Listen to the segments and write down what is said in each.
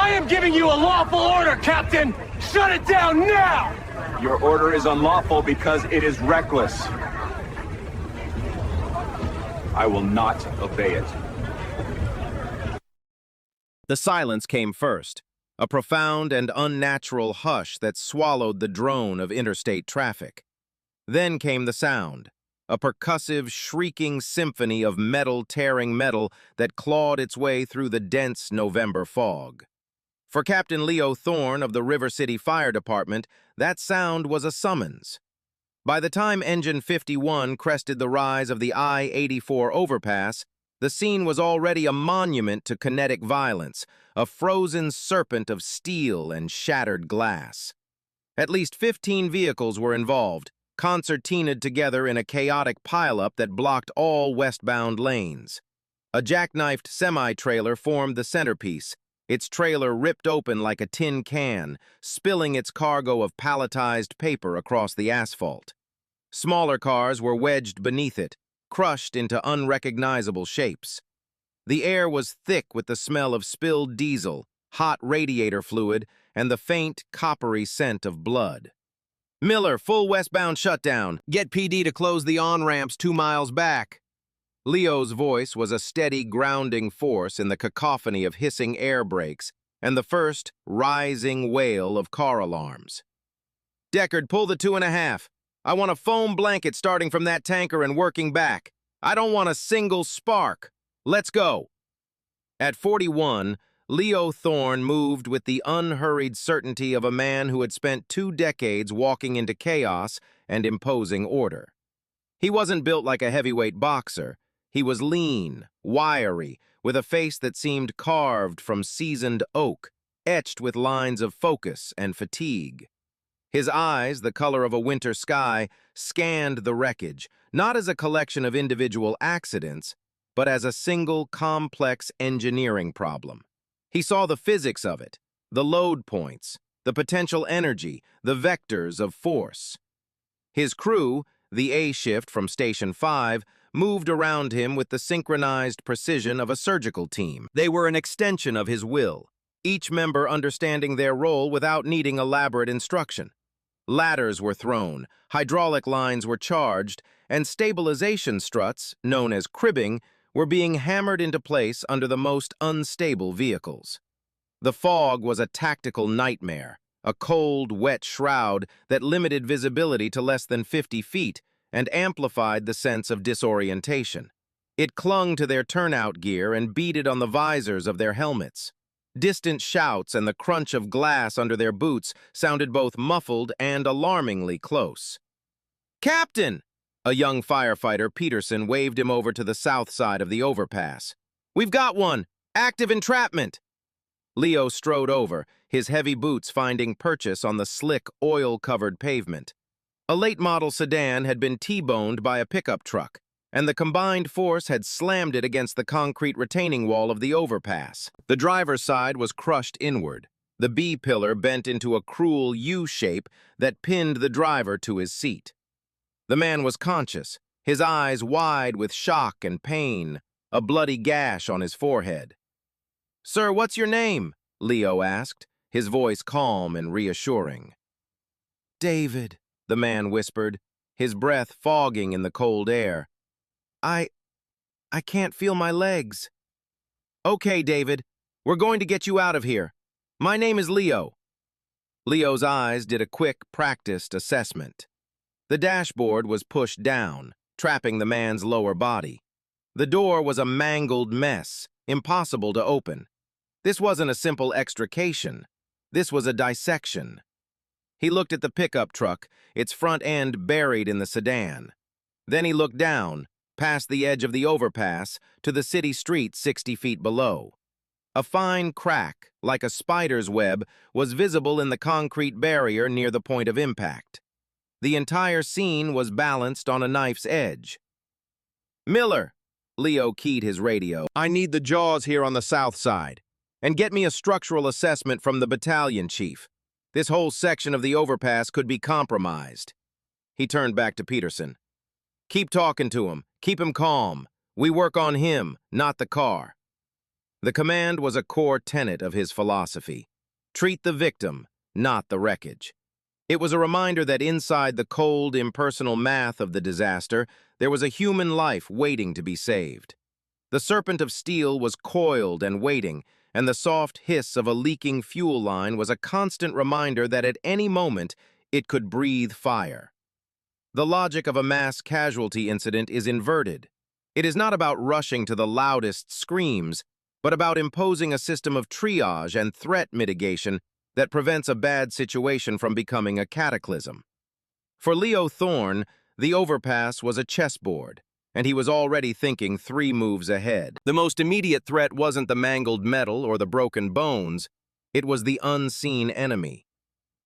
I am giving you a lawful order, Captain! Shut it down now! Your order is unlawful because it is reckless. I will not obey it. The silence came first, a profound and unnatural hush that swallowed the drone of interstate traffic. Then came the sound, a percussive, shrieking symphony of metal tearing metal that clawed its way through the dense November fog. For Captain Leo Thorne of the River City Fire Department, that sound was a summons. By the time Engine 51 crested the rise of the I-84 overpass, the scene was already a monument to kinetic violence, a frozen serpent of steel and shattered glass. At least 15 vehicles were involved, concertinaed together in a chaotic pileup that blocked all westbound lanes. A jackknifed semi-trailer formed the centerpiece, its trailer ripped open like a tin can, spilling its cargo of palletized paper across the asphalt. Smaller cars were wedged beneath it, crushed into unrecognizable shapes. The air was thick with the smell of spilled diesel, hot radiator fluid, and the faint, coppery scent of blood. "Miller, full westbound shutdown. Get PD to close the on-ramps 2 miles back." Leo's voice was a steady, grounding force in the cacophony of hissing air brakes and the first, rising wail of car alarms. "Deckard, pull the 2.5. I want a foam blanket starting from that tanker and working back. I don't want a single spark. Let's go." At 41, Leo Thorne moved with the unhurried certainty of a man who had spent 2 decades walking into chaos and imposing order. He wasn't built like a heavyweight boxer. He was lean, wiry, with a face that seemed carved from seasoned oak, etched with lines of focus and fatigue. His eyes, the color of a winter sky, scanned the wreckage, not as a collection of individual accidents, but as a single complex engineering problem. He saw the physics of it, the load points, the potential energy, the vectors of force. His crew, the A-shift from Station 5, moved around him with the synchronized precision of a surgical team. They were an extension of his will, each member understanding their role without needing elaborate instruction. Ladders were thrown, hydraulic lines were charged, and stabilization struts, known as cribbing, were being hammered into place under the most unstable vehicles. The fog was a tactical nightmare, a cold, wet shroud that limited visibility to less than 50 feet and amplified the sense of disorientation. It clung to their turnout gear and beaded on the visors of their helmets. Distant shouts and the crunch of glass under their boots sounded both muffled and alarmingly close. "Captain!" A young firefighter, Peterson, waved him over to the south side of the overpass. "We've got one! Active entrapment!" Leo strode over, his heavy boots finding purchase on the slick, oil-covered pavement. A late-model sedan had been T-boned by a pickup truck, and the combined force had slammed it against the concrete retaining wall of the overpass. The driver's side was crushed inward, the B-pillar bent into a cruel U-shape that pinned the driver to his seat. The man was conscious, his eyes wide with shock and pain, a bloody gash on his forehead. "Sir, what's your name?" Leo asked, his voice calm and reassuring. "David," the man whispered, his breath fogging in the cold air. I can't feel my legs." "Okay, David, we're going to get you out of here. My name is Leo." Leo's eyes did a quick, practiced assessment. The dashboard was pushed down, trapping the man's lower body. The door was a mangled mess, impossible to open. This wasn't a simple extrication. This was a dissection. He looked at the pickup truck, its front end buried in the sedan. Then he looked down, past the edge of the overpass, to the city street 60 feet below. A fine crack, like a spider's web, was visible in the concrete barrier near the point of impact. The entire scene was balanced on a knife's edge. "Miller," Leo keyed his radio, "I need the jaws here on the south side. And get me a structural assessment from the battalion chief. This whole section of the overpass could be compromised." He turned back to Peterson. "Keep talking to him. Keep him calm. We work on him, not the car." The command was a core tenet of his philosophy. Treat the victim, not the wreckage. It was a reminder that inside the cold, impersonal math of the disaster, there was a human life waiting to be saved. The serpent of steel was coiled and waiting, and the soft hiss of a leaking fuel line was a constant reminder that at any moment it could breathe fire. The logic of a mass casualty incident is inverted. It is not about rushing to the loudest screams, but about imposing a system of triage and threat mitigation that prevents a bad situation from becoming a cataclysm. For Leo Thorne, the overpass was a chessboard, and he was already thinking 3 moves ahead. The most immediate threat wasn't the mangled metal or the broken bones, it was the unseen enemy.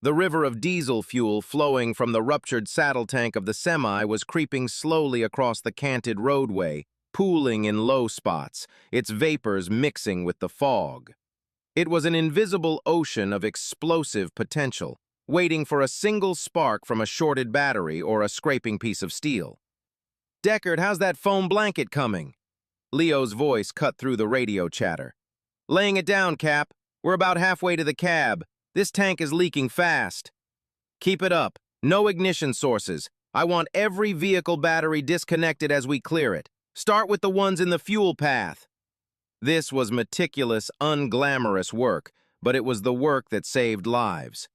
The river of diesel fuel flowing from the ruptured saddle tank of the semi was creeping slowly across the canted roadway, pooling in low spots, its vapors mixing with the fog. It was an invisible ocean of explosive potential, waiting for a single spark from a shorted battery or a scraping piece of steel. "Deckard, how's that foam blanket coming?" Leo's voice cut through the radio chatter. "Laying it down, Cap. We're about halfway to the cab. This tank is leaking fast." "Keep it up. No ignition sources. I want every vehicle battery disconnected as we clear it. Start with the ones in the fuel path." This was meticulous, unglamorous work, but it was the work that saved lives.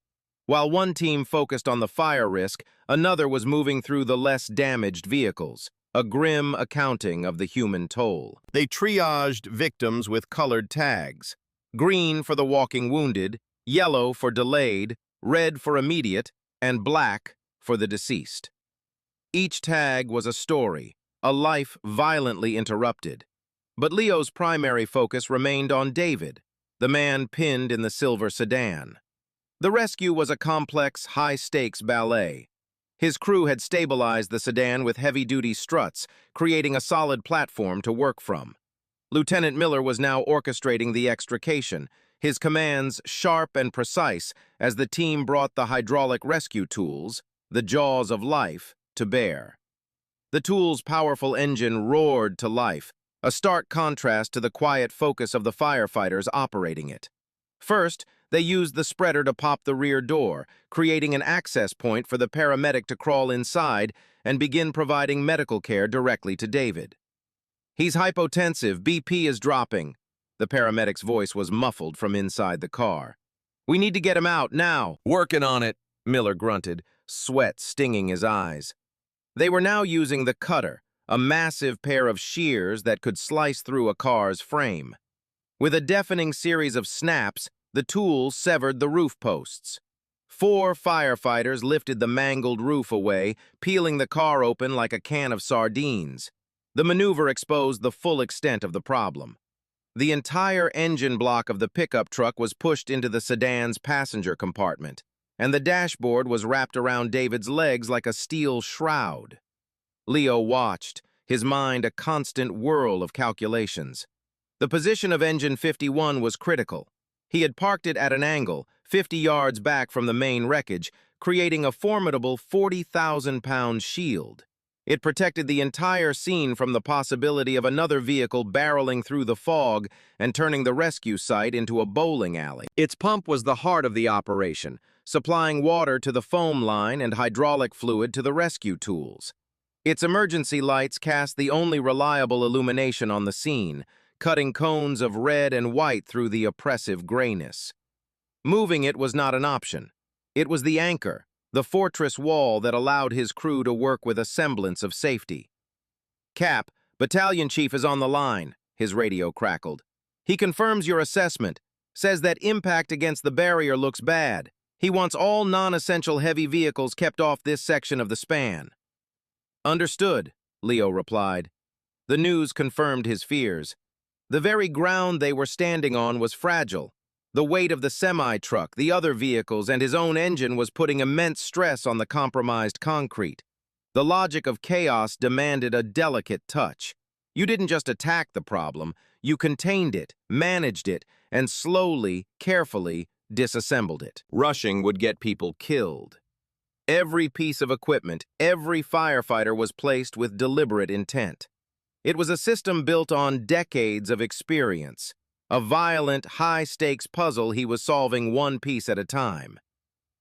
While one team focused on the fire risk, another was moving through the less damaged vehicles, a grim accounting of the human toll. They triaged victims with colored tags: green for the walking wounded, yellow for delayed, red for immediate, and black for the deceased. Each tag was a story, a life violently interrupted. But Leo's primary focus remained on David, the man pinned in the silver sedan. The rescue was a complex, high-stakes ballet. His crew had stabilized the sedan with heavy-duty struts, creating a solid platform to work from. Lieutenant Miller was now orchestrating the extrication, his commands sharp and precise as the team brought the hydraulic rescue tools, the jaws of life, to bear. The tool's powerful engine roared to life, a stark contrast to the quiet focus of the firefighters operating it. First, they used the spreader to pop the rear door, creating an access point for the paramedic to crawl inside and begin providing medical care directly to David. "He's hypotensive, BP is dropping." The paramedic's voice was muffled from inside the car. "We need to get him out, now." "Working on it," Miller grunted, sweat stinging his eyes. They were now using the cutter, a massive pair of shears that could slice through a car's frame. With a deafening series of snaps, the tool severed the roof posts. 4 firefighters lifted the mangled roof away, peeling the car open like a can of sardines. The maneuver exposed the full extent of the problem. The entire engine block of the pickup truck was pushed into the sedan's passenger compartment, and the dashboard was wrapped around David's legs like a steel shroud. Leo watched, his mind a constant whirl of calculations. The position of engine 51 was critical. He had parked it at an angle, 50 yards back from the main wreckage, creating a formidable 40,000-pound shield. It protected the entire scene from the possibility of another vehicle barreling through the fog and turning the rescue site into a bowling alley. Its pump was the heart of the operation, supplying water to the foam line and hydraulic fluid to the rescue tools. Its emergency lights cast the only reliable illumination on the scene, cutting cones of red and white through the oppressive grayness. Moving it was not an option. It was the anchor, the fortress wall that allowed his crew to work with a semblance of safety. "Cap, battalion chief is on the line," his radio crackled. "He confirms your assessment, says that impact against the barrier looks bad. He wants all non-essential heavy vehicles kept off this section of the span." "Understood," Leo replied. The news confirmed his fears. The very ground they were standing on was fragile. The weight of the semi-truck, the other vehicles, and his own engine was putting immense stress on the compromised concrete. The logic of chaos demanded a delicate touch. You didn't just attack the problem, you contained it, managed it, and slowly, carefully disassembled it. Rushing would get people killed. Every piece of equipment, every firefighter was placed with deliberate intent. It was a system built on decades of experience. a violent, high-stakes puzzle he was solving one piece at a time.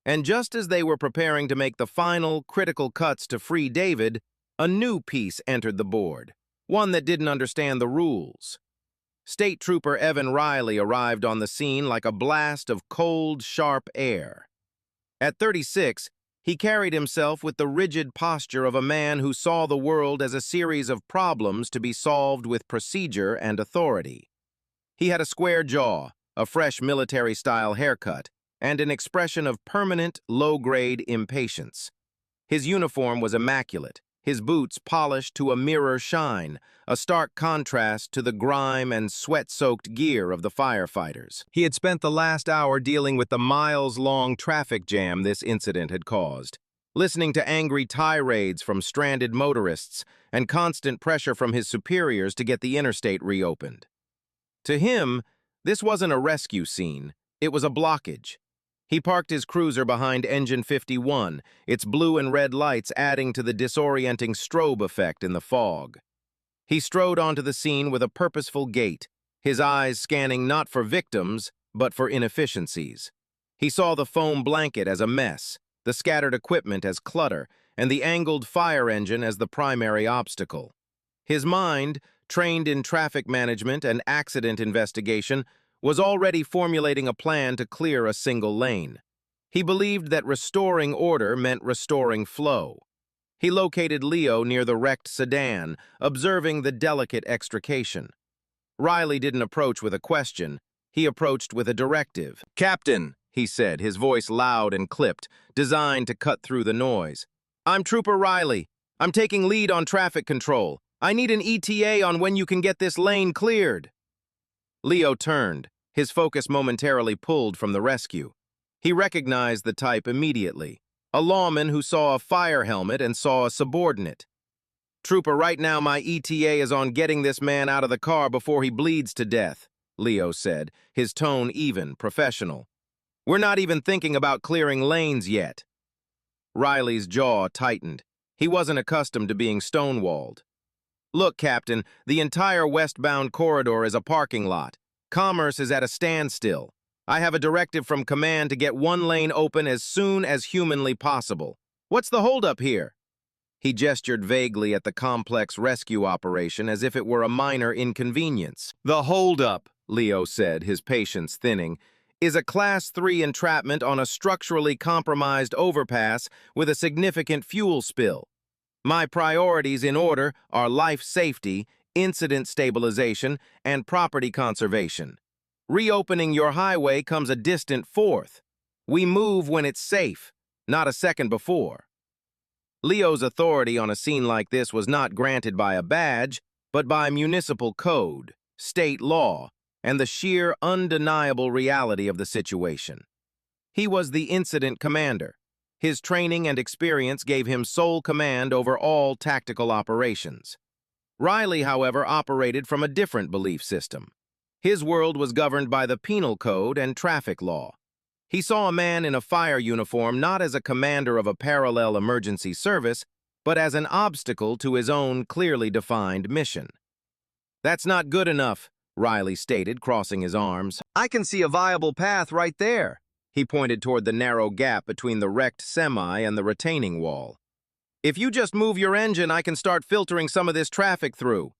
And just as they were preparing to make the final, critical cuts to free David, a new piece entered the board, one that didn't understand the rules. State Trooper Evan Riley arrived on the scene like a blast of cold, sharp air. At 36, he carried himself with the rigid posture of a man who saw the world as a series of problems to be solved with procedure and authority. He had a square jaw, a fresh military-style haircut, and an expression of permanent, low-grade impatience. His uniform was immaculate, his boots polished to a mirror shine, a stark contrast to the grime and sweat-soaked gear of the firefighters. He had spent the last hour dealing with the miles-long traffic jam this incident had caused, listening to angry tirades from stranded motorists and constant pressure from his superiors to get the interstate reopened. To him, this wasn't a rescue scene, it was a blockage. He parked his cruiser behind Engine 51, its blue and red lights adding to the disorienting strobe effect in the fog. He strode onto the scene with a purposeful gait, his eyes scanning not for victims, but for inefficiencies. He saw the foam blanket as a mess, the scattered equipment as clutter, and the angled fire engine as the primary obstacle. His mind, trained in traffic management and accident investigation, was already formulating a plan to clear a single lane. He believed that restoring order meant restoring flow. He located Leo near the wrecked sedan, observing the delicate extrication. Riley didn't approach with a question. He approached with a directive. "Captain," he said, his voice loud and clipped, designed to cut through the noise. "I'm Trooper Riley. I'm taking lead on traffic control. I need an ETA on when you can get this lane cleared." Leo turned, his focus momentarily pulled from the rescue. He recognized the type immediately, a lawman who saw a fire helmet and saw a subordinate. "Trooper, right now my ETA is on getting this man out of the car before he bleeds to death," Leo said, his tone even, professional. "We're not even thinking about clearing lanes yet." Riley's jaw tightened. He wasn't accustomed to being stonewalled. "Look, Captain, the entire westbound corridor is a parking lot. Commerce is at a standstill. I have a directive from command to get one lane open as soon as humanly possible. What's the holdup here?" He gestured vaguely at the complex rescue operation as if it were a minor inconvenience. "The holdup," Leo said, his patience thinning, "is a Class 3 entrapment on a structurally compromised overpass with a significant fuel spill. My priorities in order are life safety, incident stabilization, and property conservation. Reopening your highway comes a distant fourth. We move when it's safe, not a second before." Leo's authority on a scene like this was not granted by a badge, but by municipal code, state law, and the sheer undeniable reality of the situation. He was the incident commander. His training and experience gave him sole command over all tactical operations. Riley, however, operated from a different belief system. His world was governed by the penal code and traffic law. He saw a man in a fire uniform not as a commander of a parallel emergency service, but as an obstacle to his own clearly defined mission. "That's not good enough," Riley stated, crossing his arms. "I can see a viable path right there." He pointed toward the narrow gap between the wrecked semi and the retaining wall. "If you just move your engine, I can start filtering some of this traffic through."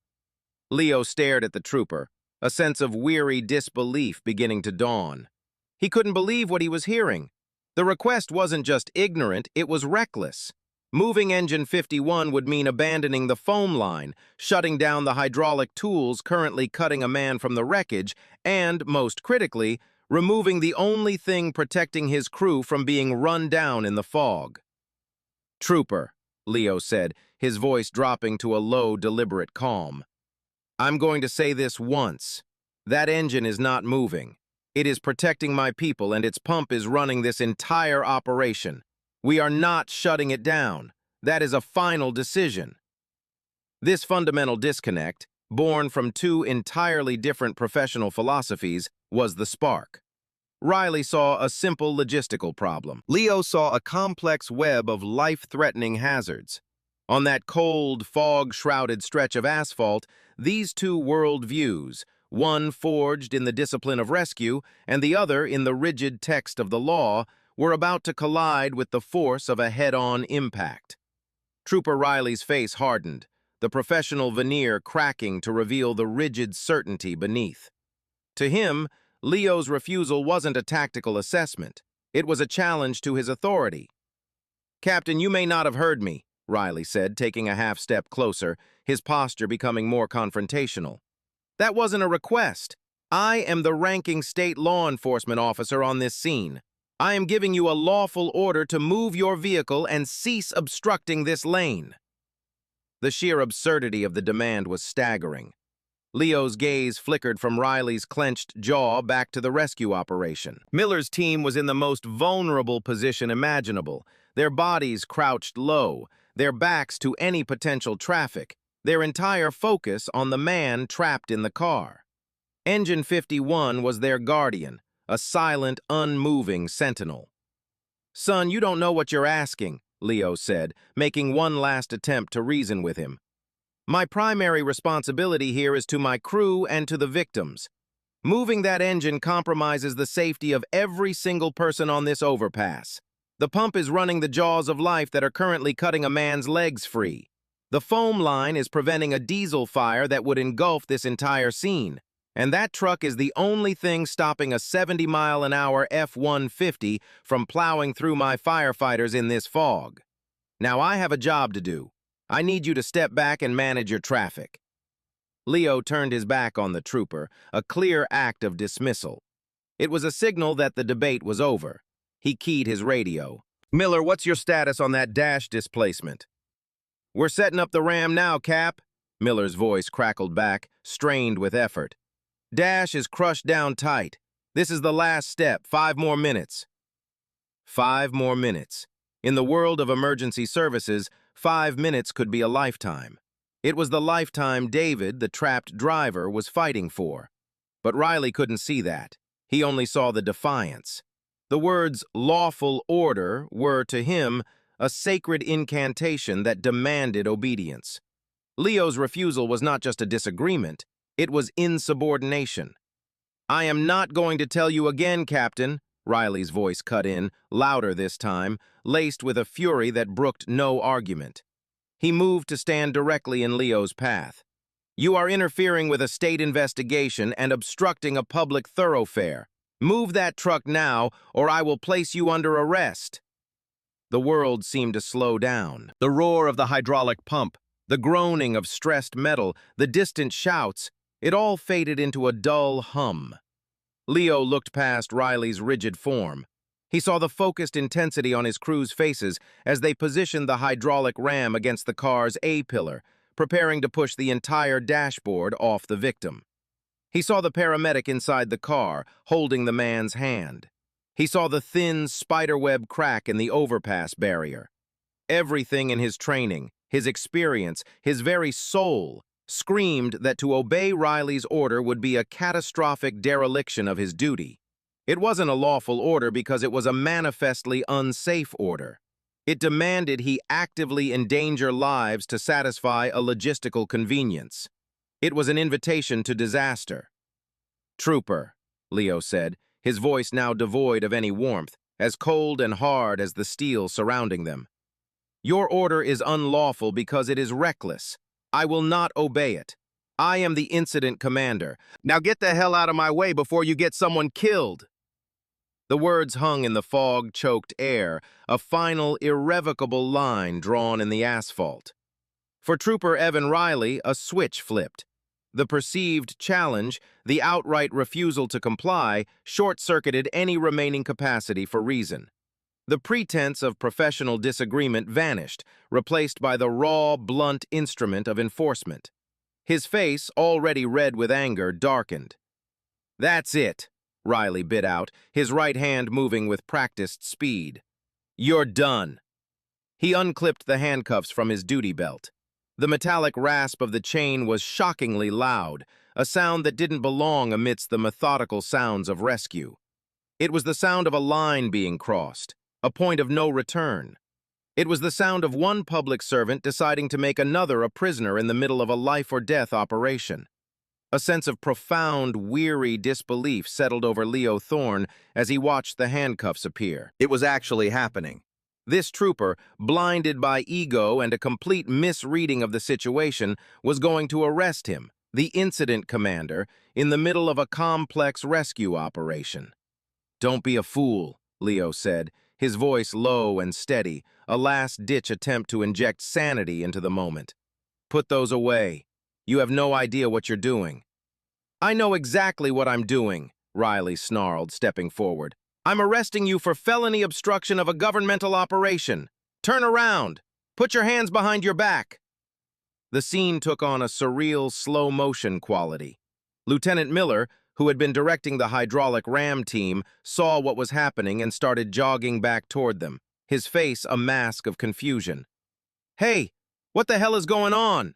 Leo stared at the trooper, a sense of weary disbelief beginning to dawn. He couldn't believe what he was hearing. The request wasn't just ignorant, it was reckless. Moving Engine 51 would mean abandoning the foam line, shutting down the hydraulic tools currently cutting a man from the wreckage, and, most critically, removing the only thing protecting his crew from being run down in the fog. "Trooper," Leo said, his voice dropping to a low, deliberate calm. "I'm going to say this once. That engine is not moving. It is protecting my people, and its pump is running this entire operation. We are not shutting it down. That is a final decision." This fundamental disconnect, born from two entirely different professional philosophies, was the spark. Riley saw a simple logistical problem. Leo saw a complex web of life-threatening hazards. On that cold, fog-shrouded stretch of asphalt, these two world views, one forged in the discipline of rescue and the other in the rigid text of the law, were about to collide with the force of a head-on impact. Trooper Riley's face hardened, the professional veneer cracking to reveal the rigid certainty beneath. To him, Leo's refusal wasn't a tactical assessment. It was a challenge to his authority. "Captain, you may not have heard me," Riley said, taking a half-step closer, his posture becoming more confrontational. "That wasn't a request. I am the ranking state law enforcement officer on this scene. I am giving you a lawful order to move your vehicle and cease obstructing this lane." The sheer absurdity of the demand was staggering. Leo's gaze flickered from Riley's clenched jaw back to the rescue operation. Miller's team was in the most vulnerable position imaginable, their bodies crouched low, their backs to any potential traffic, their entire focus on the man trapped in the car. Engine 51 was their guardian, a silent, unmoving sentinel. "Son, you don't know what you're asking," Leo said, making one last attempt to reason with him. "My primary responsibility here is to my crew and to the victims. Moving that engine compromises the safety of every single person on this overpass. The pump is running the jaws of life that are currently cutting a man's legs free. The foam line is preventing a diesel fire that would engulf this entire scene. And that truck is the only thing stopping a 70-mile-an-hour F-150 from plowing through my firefighters in this fog. Now I have a job to do. I need you to step back and manage your traffic." Leo turned his back on the trooper, a clear act of dismissal. It was a signal that the debate was over. He keyed his radio. "Miller, what's your status on that dash displacement?" "We're setting up the ram now, Cap." Miller's voice crackled back, strained with effort. "Dash is crushed down tight. This is the last step. 5 more minutes." 5 more minutes. In the world of emergency services, 5 minutes could be a lifetime. It was the lifetime David, the trapped driver, was fighting for. But Riley couldn't see that. He only saw the defiance. The words "lawful order" were, to him, a sacred incantation that demanded obedience. Leo's refusal was not just a disagreement, it was insubordination. "I am not going to tell you again, Captain," Riley's voice cut in, louder this time, laced with a fury that brooked no argument. He moved to stand directly in Leo's path. "You are interfering with a state investigation and obstructing a public thoroughfare. Move that truck now, or I will place you under arrest." The world seemed to slow down. The roar of the hydraulic pump, the groaning of stressed metal, the distant shouts, it all faded into a dull hum. Leo looked past Riley's rigid form. He saw the focused intensity on his crew's faces as they positioned the hydraulic ram against the car's A-pillar, preparing to push the entire dashboard off the victim. He saw the paramedic inside the car, holding the man's hand. He saw the thin, spiderweb crack in the overpass barrier. Everything in his training, his experience, his very soul, screamed that to obey Riley's order would be a catastrophic dereliction of his duty. It wasn't a lawful order because it was a manifestly unsafe order. It demanded he actively endanger lives to satisfy a logistical convenience. It was an invitation to disaster. "Trooper," Leo said, his voice now devoid of any warmth, as cold and hard as the steel surrounding them. "Your order is unlawful because it is reckless. I will not obey it. I am the incident commander. Now get the hell out of my way before you get someone killed." The words hung in the fog-choked air, a final, irrevocable line drawn in the asphalt. For Trooper Evan Riley, a switch flipped. The perceived challenge, the outright refusal to comply, short-circuited any remaining capacity for reason. The pretense of professional disagreement vanished, replaced by the raw, blunt instrument of enforcement. His face, already red with anger, darkened. "That's it," Riley bit out, his right hand moving with practiced speed. "You're done." He unclipped the handcuffs from his duty belt. The metallic rasp of the chain was shockingly loud, a sound that didn't belong amidst the methodical sounds of rescue. It was the sound of a line being crossed, a point of no return. It was the sound of one public servant deciding to make another a prisoner in the middle of a life-or-death operation. A sense of profound, weary disbelief settled over Leo Thorne as he watched the handcuffs appear. It was actually happening. This trooper, blinded by ego and a complete misreading of the situation, was going to arrest him, the incident commander, in the middle of a complex rescue operation. "Don't be a fool," Leo said, his voice low and steady, a last-ditch attempt to inject sanity into the moment. "Put those away. You have no idea what you're doing." "I know exactly what I'm doing," Riley snarled, stepping forward. "I'm arresting you for felony obstruction of a governmental operation. Turn around. Put your hands behind your back." The scene took on a surreal, slow-motion quality. Lieutenant Miller, who had been directing the hydraulic ram team, saw what was happening and started jogging back toward them, his face a mask of confusion. "Hey, what the hell is going on?"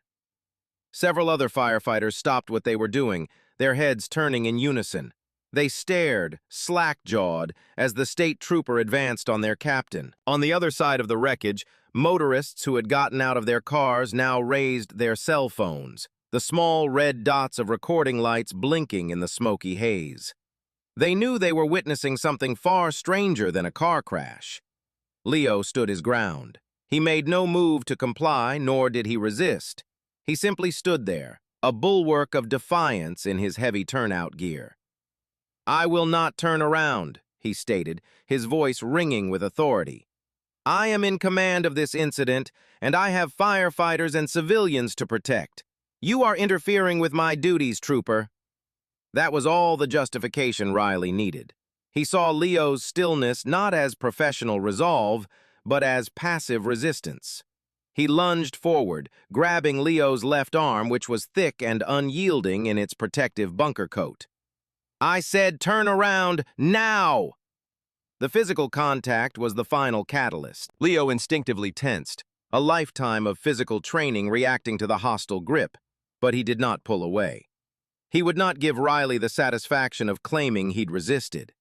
Several other firefighters stopped what they were doing, their heads turning in unison. They stared, slack-jawed, as the state trooper advanced on their captain. On the other side of the wreckage, motorists who had gotten out of their cars now raised their cell phones, the small red dots of recording lights blinking in the smoky haze. They knew they were witnessing something far stranger than a car crash. Leo stood his ground. He made no move to comply, nor did he resist. He simply stood there, a bulwark of defiance in his heavy turnout gear. "I will not turn around," he stated, his voice ringing with authority. "I am in command of this incident, and I have firefighters and civilians to protect. You are interfering with my duties, trooper." That was all the justification Riley needed. He saw Leo's stillness not as professional resolve, but as passive resistance. He lunged forward, grabbing Leo's left arm, which was thick and unyielding in its protective bunker coat. "I said turn around, now!" The physical contact was the final catalyst. Leo instinctively tensed, a lifetime of physical training reacting to the hostile grip, but he did not pull away. He would not give Riley the satisfaction of claiming he'd resisted.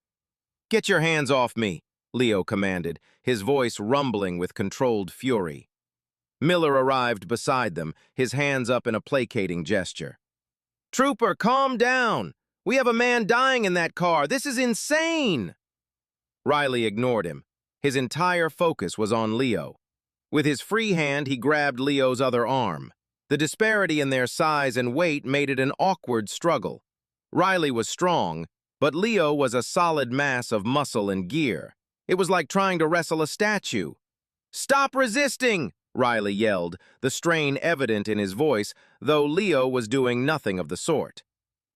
"Get your hands off me," Leo commanded, his voice rumbling with controlled fury. Miller arrived beside them, his hands up in a placating gesture. "Trooper, calm down! We have a man dying in that car. This is insane!" Riley ignored him. His entire focus was on Leo. With his free hand, he grabbed Leo's other arm. The disparity in their size and weight made it an awkward struggle. Riley was strong, but Leo was a solid mass of muscle and gear. It was like trying to wrestle a statue. "Stop resisting!" Riley yelled, the strain evident in his voice, though Leo was doing nothing of the sort.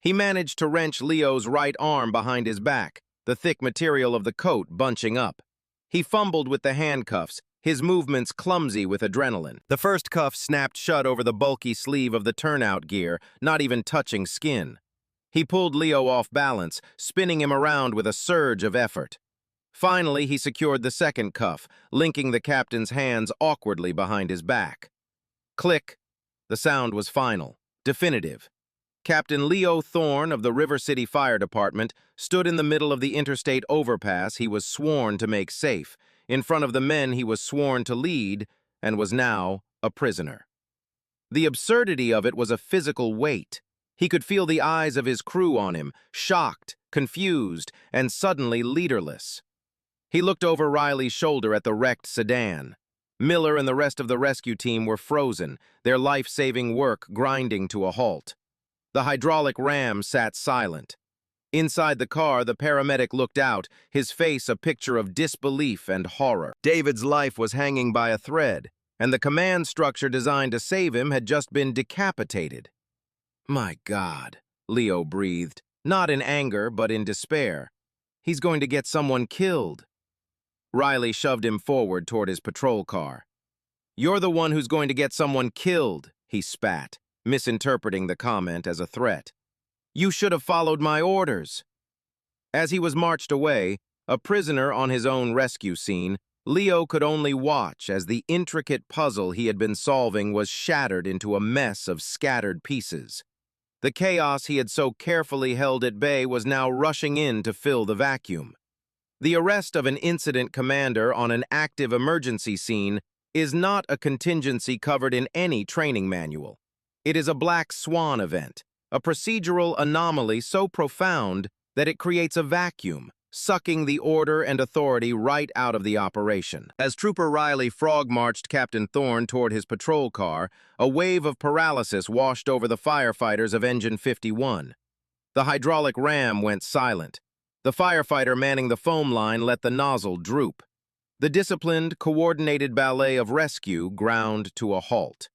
He managed to wrench Leo's right arm behind his back, the thick material of the coat bunching up. He fumbled with the handcuffs, his movements clumsy with adrenaline. The first cuff snapped shut over the bulky sleeve of the turnout gear, not even touching skin. He pulled Leo off balance, spinning him around with a surge of effort. Finally, he secured the second cuff, linking the captain's hands awkwardly behind his back. Click. The sound was final, definitive. Captain Leo Thorne of the River City Fire Department stood in the middle of the interstate overpass he was sworn to make safe, in front of the men he was sworn to lead, and was now a prisoner. The absurdity of it was a physical weight. He could feel the eyes of his crew on him, shocked, confused, and suddenly leaderless. He looked over Riley's shoulder at the wrecked sedan. Miller and the rest of the rescue team were frozen, their life-saving work grinding to a halt. The hydraulic ram sat silent. Inside the car, the paramedic looked out, his face a picture of disbelief and horror. David's life was hanging by a thread, and the command structure designed to save him had just been decapitated. "My God," Leo breathed, not in anger, but in despair. "He's going to get someone killed." Riley shoved him forward toward his patrol car. "You're the one who's going to get someone killed," he spat, misinterpreting the comment as a threat. "You should have followed my orders." As he was marched away, a prisoner on his own rescue scene, Leo could only watch as the intricate puzzle he had been solving was shattered into a mess of scattered pieces. The chaos he had so carefully held at bay was now rushing in to fill the vacuum. The arrest of an incident commander on an active emergency scene is not a contingency covered in any training manual. It is a black swan event, a procedural anomaly so profound that it creates a vacuum, sucking the order and authority right out of the operation. As Trooper Riley frog-marched Captain Thorne toward his patrol car, a wave of paralysis washed over the firefighters of Engine 51. The hydraulic ram went silent. The firefighter manning the foam line let the nozzle droop. The disciplined, coordinated ballet of rescue ground to a halt.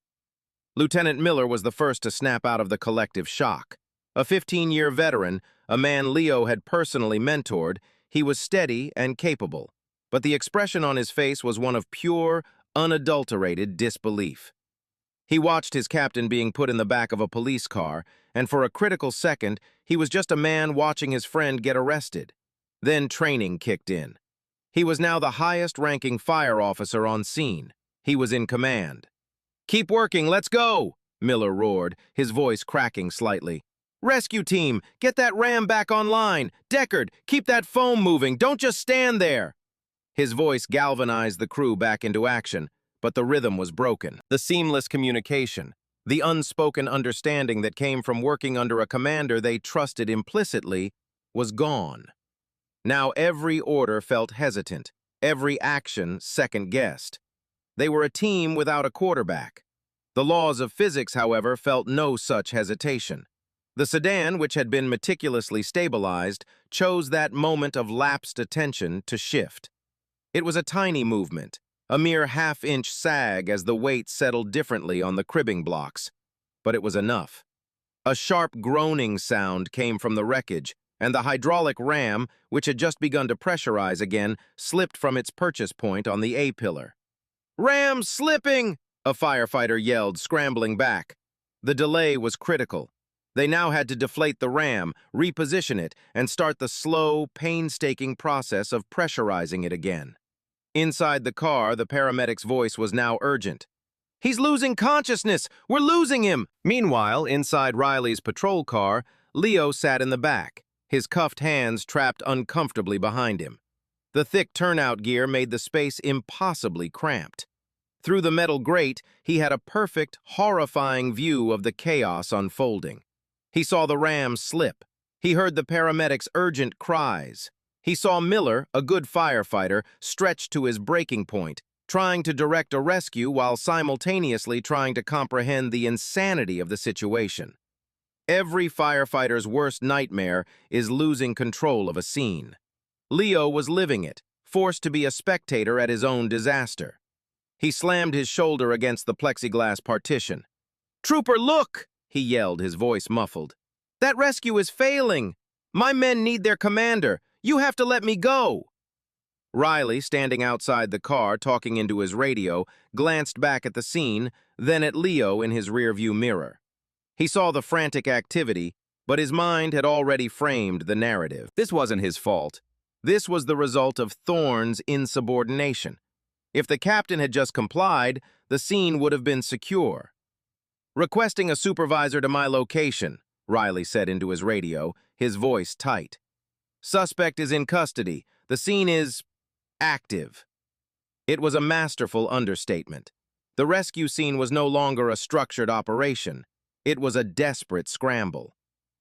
Lieutenant Miller was the first to snap out of the collective shock. A 15-year veteran, a man Leo had personally mentored, he was steady and capable, but the expression on his face was one of pure, unadulterated disbelief. He watched his captain being put in the back of a police car, and for a critical second, he was just a man watching his friend get arrested. Then training kicked in. He was now the highest-ranking fire officer on scene. He was in command. "Keep working, let's go!" Miller roared, his voice cracking slightly. "Rescue team, get that ram back online! Deckard, keep that foam moving, don't just stand there!" His voice galvanized the crew back into action, but the rhythm was broken. The seamless communication, the unspoken understanding that came from working under a commander they trusted implicitly, was gone. Now every order felt hesitant, every action second-guessed. They were a team without a quarterback. The laws of physics, however, felt no such hesitation. The sedan, which had been meticulously stabilized, chose that moment of lapsed attention to shift. It was a tiny movement, a mere half-inch sag as the weight settled differently on the cribbing blocks. But it was enough. A sharp groaning sound came from the wreckage, and the hydraulic ram, which had just begun to pressurize again, slipped from its purchase point on the A-pillar. "Ram slipping!" a firefighter yelled, scrambling back. The delay was critical. They now had to deflate the ram, reposition it, and start the slow, painstaking process of pressurizing it again. Inside the car, the paramedic's voice was now urgent. "He's losing consciousness! We're losing him!" Meanwhile, inside Riley's patrol car, Leo sat in the back, his cuffed hands trapped uncomfortably behind him. The thick turnout gear made the space impossibly cramped. Through the metal grate, he had a perfect, horrifying view of the chaos unfolding. He saw the ram slip. He heard the paramedics' urgent cries. He saw Miller, a good firefighter, stretched to his breaking point, trying to direct a rescue while simultaneously trying to comprehend the insanity of the situation. Every firefighter's worst nightmare is losing control of a scene. Leo was living it, forced to be a spectator at his own disaster. He slammed his shoulder against the plexiglass partition. "Trooper, look!" he yelled, his voice muffled. "That rescue is failing! My men need their commander! You have to let me go!" Riley, standing outside the car, talking into his radio, glanced back at the scene, then at Leo in his rearview mirror. He saw the frantic activity, but his mind had already framed the narrative. This wasn't his fault. This was the result of Thorne's insubordination. If the captain had just complied, the scene would have been secure. "Requesting a supervisor to my location," Riley said into his radio, his voice tight. "Suspect is in custody. The scene is active." It was a masterful understatement. The rescue scene was no longer a structured operation. It was a desperate scramble.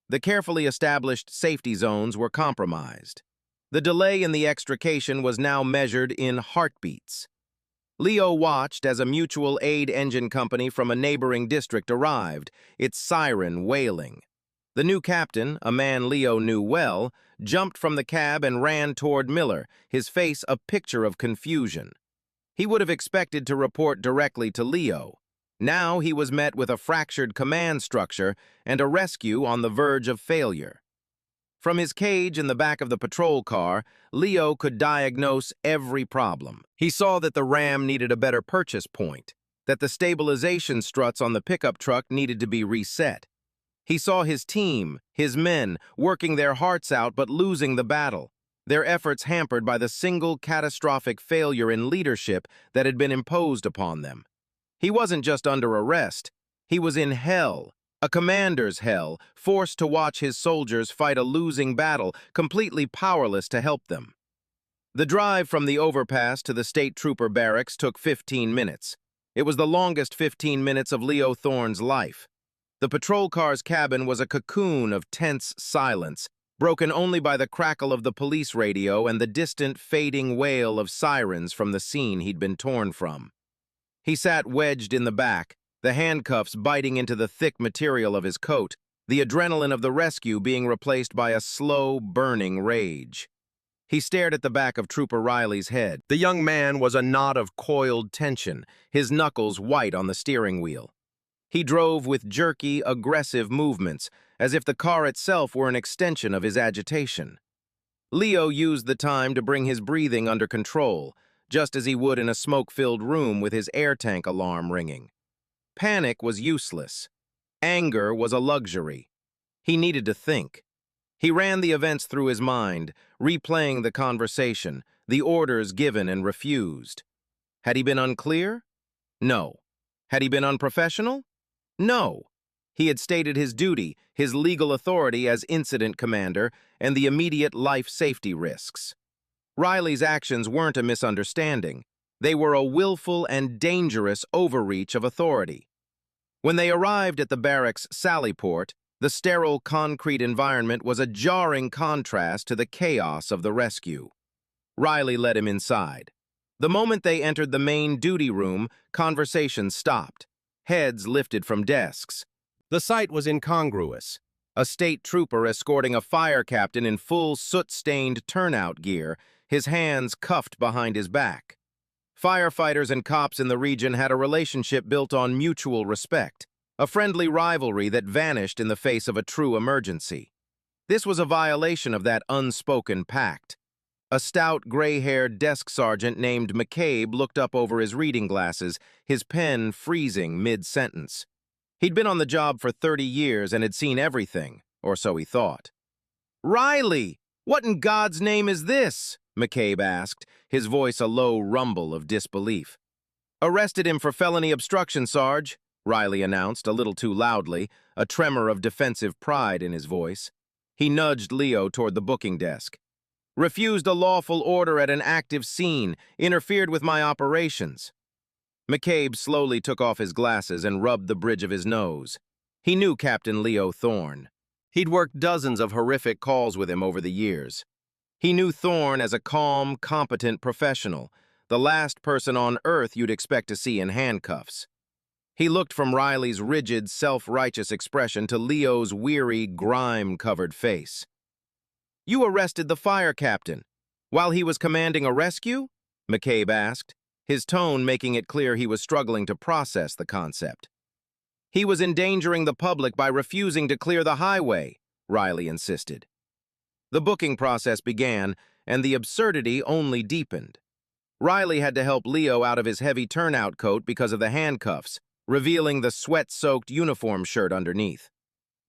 The carefully established safety zones were compromised. The delay in the extrication was now measured in heartbeats. Leo watched as a mutual aid engine company from a neighboring district arrived, its siren wailing. The new captain, a man Leo knew well, jumped from the cab and ran toward Miller, his face a picture of confusion. He would have expected to report directly to Leo. Now he was met with a fractured command structure and a rescue on the verge of failure. From his cage in the back of the patrol car, Leo could diagnose every problem. He saw that the ram needed a better purchase point, that the stabilization struts on the pickup truck needed to be reset. He saw his team, his men, working their hearts out but losing the battle, their efforts hampered by the single catastrophic failure in leadership that had been imposed upon them. He wasn't just under arrest, he was in hell, a commander's hell, forced to watch his soldiers fight a losing battle, completely powerless to help them. The drive from the overpass to the state trooper barracks took 15 minutes. It was the longest 15 minutes of Leo Thorne's life. The patrol car's cabin was a cocoon of tense silence, broken only by the crackle of the police radio and the distant, fading wail of sirens from the scene he'd been torn from. He sat wedged in the back, the handcuffs biting into the thick material of his coat, the adrenaline of the rescue being replaced by a slow, burning rage. He stared at the back of Trooper Riley's head. The young man was a knot of coiled tension, his knuckles white on the steering wheel. He drove with jerky, aggressive movements, as if the car itself were an extension of his agitation. Leo used the time to bring his breathing under control, just as he would in a smoke-filled room with his air tank alarm ringing. Panic was useless. Anger was a luxury. He needed to think. He ran the events through his mind, replaying the conversation, the orders given and refused. Had he been unclear? No. Had he been unprofessional? No. He had stated his duty, his legal authority as incident commander, and the immediate life safety risks. Riley's actions weren't a misunderstanding. They were a willful and dangerous overreach of authority. When they arrived at the barracks' sally port, the sterile concrete environment was a jarring contrast to the chaos of the rescue. Riley led him inside. The moment they entered the main duty room, conversation stopped. Heads lifted from desks. The sight was incongruous. A state trooper escorting a fire captain in full soot-stained turnout gear, his hands cuffed behind his back. Firefighters and cops in the region had a relationship built on mutual respect, a friendly rivalry that vanished in the face of a true emergency. This was a violation of that unspoken pact. A stout, gray-haired desk sergeant named McCabe looked up over his reading glasses, his pen freezing mid-sentence. He'd been on the job for 30 years and had seen everything, or so he thought. "Riley, what in God's name is this?" McCabe asked, his voice a low rumble of disbelief. "Arrested him for felony obstruction, Sarge," Riley announced, a little too loudly, a tremor of defensive pride in his voice. He nudged Leo toward the booking desk. "Refused a lawful order at an active scene, interfered with my operations." McCabe slowly took off his glasses and rubbed the bridge of his nose. He knew Captain Leo Thorne. He'd worked dozens of horrific calls with him over the years. He knew Thorne as a calm, competent professional, the last person on Earth you'd expect to see in handcuffs. He looked from Riley's rigid, self-righteous expression to Leo's weary, grime-covered face. "You arrested the fire captain while he was commanding a rescue?" McCabe asked, his tone making it clear he was struggling to process the concept. "He was endangering the public by refusing to clear the highway," Riley insisted. The booking process began, and the absurdity only deepened. Riley had to help Leo out of his heavy turnout coat because of the handcuffs, revealing the sweat-soaked uniform shirt underneath.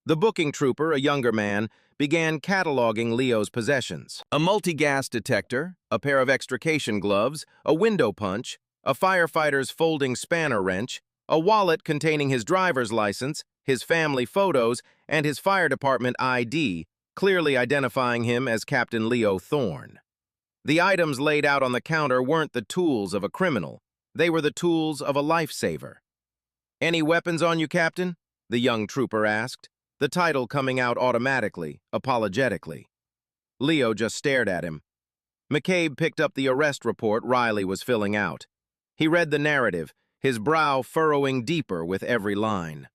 The booking trooper, a younger man, began cataloging Leo's possessions. A multi-gas detector, a pair of extrication gloves, a window punch, a firefighter's folding spanner wrench, a wallet containing his driver's license, his family photos, and his fire department ID, clearly identifying him as Captain Leo Thorne. The items laid out on the counter weren't the tools of a criminal. They were the tools of a lifesaver. "Any weapons on you, Captain?" the young trooper asked, the title coming out automatically, apologetically. Leo just stared at him. McCabe picked up the arrest report Riley was filling out. He read the narrative, his brow furrowing deeper with every line.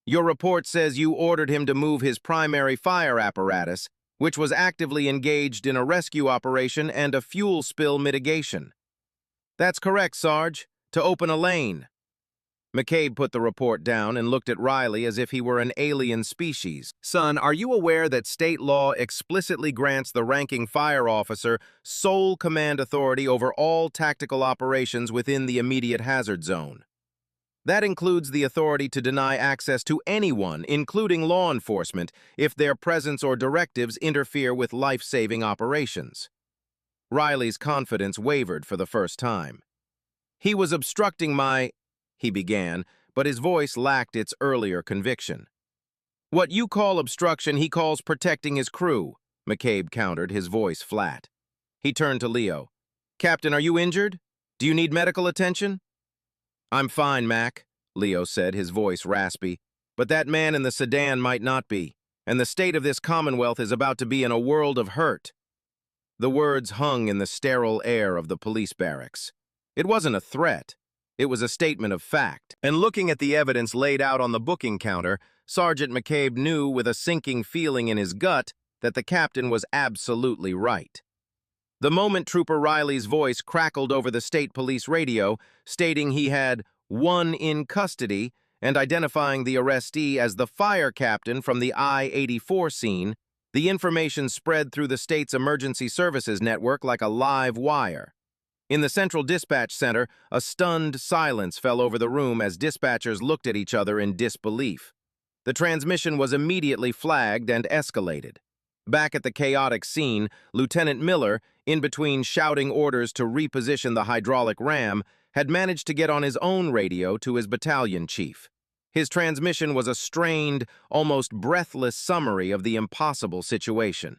"Your report says you ordered him to move his primary fire apparatus, which was actively engaged in a rescue operation and a fuel spill mitigation." "That's correct, Sarge. To open a lane." McCabe put the report down and looked at Riley as if he were an alien species. "Son, are you aware that state law explicitly grants the ranking fire officer sole command authority over all tactical operations within the immediate hazard zone? That includes the authority to deny access to anyone, including law enforcement, if their presence or directives interfere with life-saving operations." Riley's confidence wavered for the first time. "He was obstructing my—" he began, but his voice lacked its earlier conviction. "What you call obstruction, he calls protecting his crew," McCabe countered, his voice flat. He turned to Leo. "Captain, are you injured? Do you need medical attention?" "I'm fine, Mac," Leo said, his voice raspy. But that man in the sedan might not be, and the state of this Commonwealth is about to be in a world of hurt. The words hung in the sterile air of the police barracks. It wasn't a threat. It was a statement of fact. And looking at the evidence laid out on the booking counter, Sergeant McCabe knew with a sinking feeling in his gut that the captain was absolutely right. The moment Trooper Riley's voice crackled over the state police radio, stating he had one in custody and identifying the arrestee as the fire captain from the I-84 scene, the information spread through the state's emergency services network like a live wire. In the central dispatch center, a stunned silence fell over the room as dispatchers looked at each other in disbelief. The transmission was immediately flagged and escalated. Back at the chaotic scene, Lieutenant Miller, in between shouting orders to reposition the hydraulic ram, had managed to get on his own radio to his battalion chief. His transmission was a strained, almost breathless summary of the impossible situation.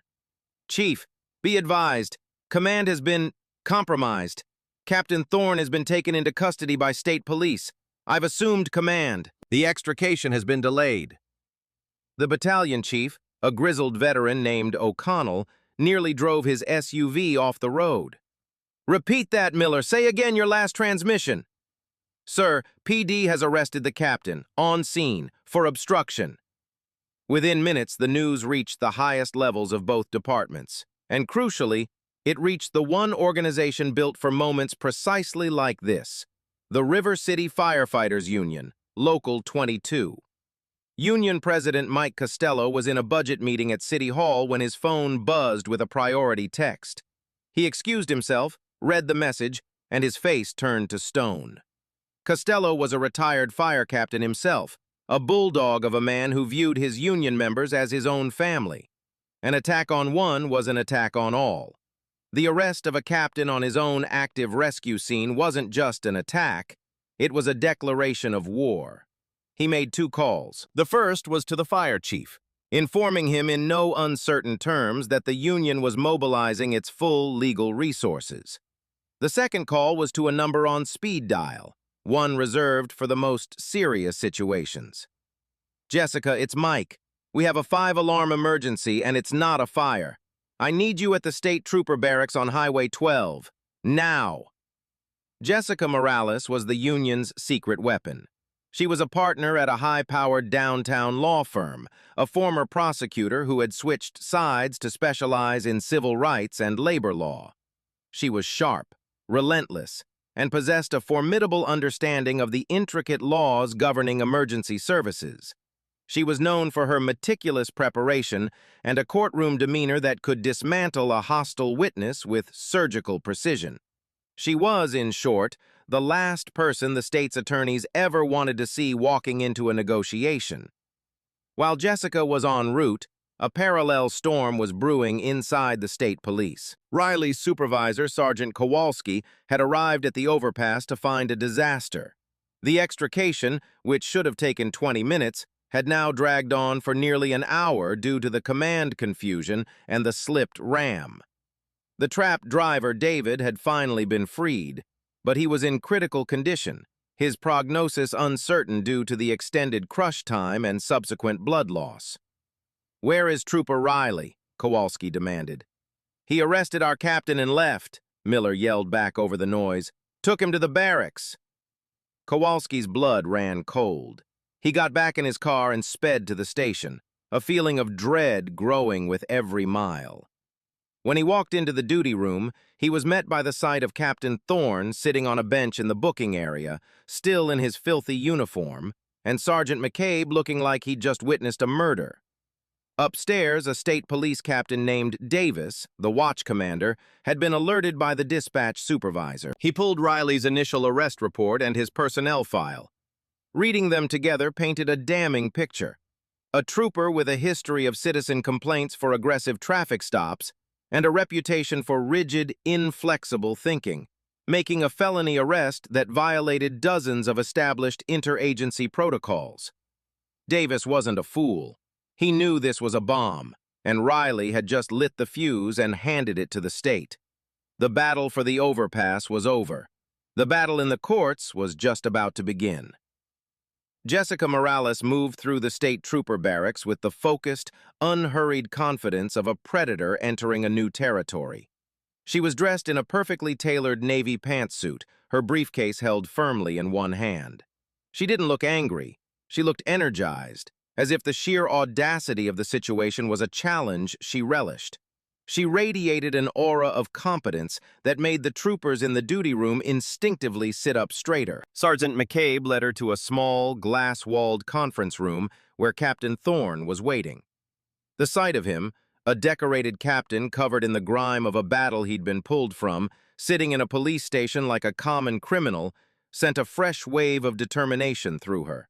"Chief, be advised, command has been compromised. Captain Thorne has been taken into custody by state police. I've assumed command. The extrication has been delayed." The battalion chief, a grizzled veteran named O'Connell, nearly drove his SUV off the road. "Repeat that, Miller. Say again your last transmission." "Sir, PD has arrested the captain, on scene, for obstruction." Within minutes, the news reached the highest levels of both departments. And crucially, it reached the one organization built for moments precisely like this, the River City Firefighters Union, Local 22. Union President Mike Costello was in a budget meeting at City Hall when his phone buzzed with a priority text. He excused himself, read the message, and his face turned to stone. Costello was a retired fire captain himself, a bulldog of a man who viewed his union members as his own family. An attack on one was an attack on all. The arrest of a captain on his own active rescue scene wasn't just an attack, it was a declaration of war. He made 2 calls. The first was to the fire chief, informing him in no uncertain terms that the union was mobilizing its full legal resources. The second call was to a number on speed dial, one reserved for the most serious situations. "Jessica, it's Mike. We have a 5-alarm emergency and it's not a fire. I need you at the State Trooper Barracks on Highway 12. Now." Jessica Morales was the union's secret weapon. She was a partner at a high-powered downtown law firm, a former prosecutor who had switched sides to specialize in civil rights and labor law. She was sharp, relentless, and possessed a formidable understanding of the intricate laws governing emergency services. She was known for her meticulous preparation and a courtroom demeanor that could dismantle a hostile witness with surgical precision. She was, in short, the last person the state's attorneys ever wanted to see walking into a negotiation. While Jessica was en route, a parallel storm was brewing inside the state police. Riley's supervisor, Sergeant Kowalski, had arrived at the overpass to find a disaster. The extrication, which should have taken 20 minutes, had now dragged on for nearly an hour due to the command confusion and the slipped ram. The trapped driver, David, had finally been freed, but he was in critical condition, his prognosis uncertain due to the extended crush time and subsequent blood loss. "Where is Trooper Riley?" Kowalski demanded. "He arrested our captain and left," Miller yelled back over the noise. "Took him to the barracks." Kowalski's blood ran cold. He got back in his car and sped to the station, a feeling of dread growing with every mile. When he walked into the duty room, he was met by the sight of Captain Thorne sitting on a bench in the booking area, still in his filthy uniform, and Sergeant McCabe looking like he'd just witnessed a murder. Upstairs, a state police captain named Davis, the watch commander, had been alerted by the dispatch supervisor. He pulled Riley's initial arrest report and his personnel file. Reading them together painted a damning picture. A trooper with a history of citizen complaints for aggressive traffic stops and a reputation for rigid, inflexible thinking, making a felony arrest that violated dozens of established interagency protocols. Davis wasn't a fool. He knew this was a bomb, and Riley had just lit the fuse and handed it to the state. The battle for the overpass was over. The battle in the courts was just about to begin. Jessica Morales moved through the state trooper barracks with the focused, unhurried confidence of a predator entering a new territory. She was dressed in a perfectly tailored navy pantsuit, her briefcase held firmly in one hand. She didn't look angry. She looked energized, as if the sheer audacity of the situation was a challenge she relished. She radiated an aura of competence that made the troopers in the duty room instinctively sit up straighter. Sergeant McCabe led her to a small, glass-walled conference room where Captain Thorne was waiting. The sight of him, a decorated captain covered in the grime of a battle he'd been pulled from, sitting in a police station like a common criminal, sent a fresh wave of determination through her.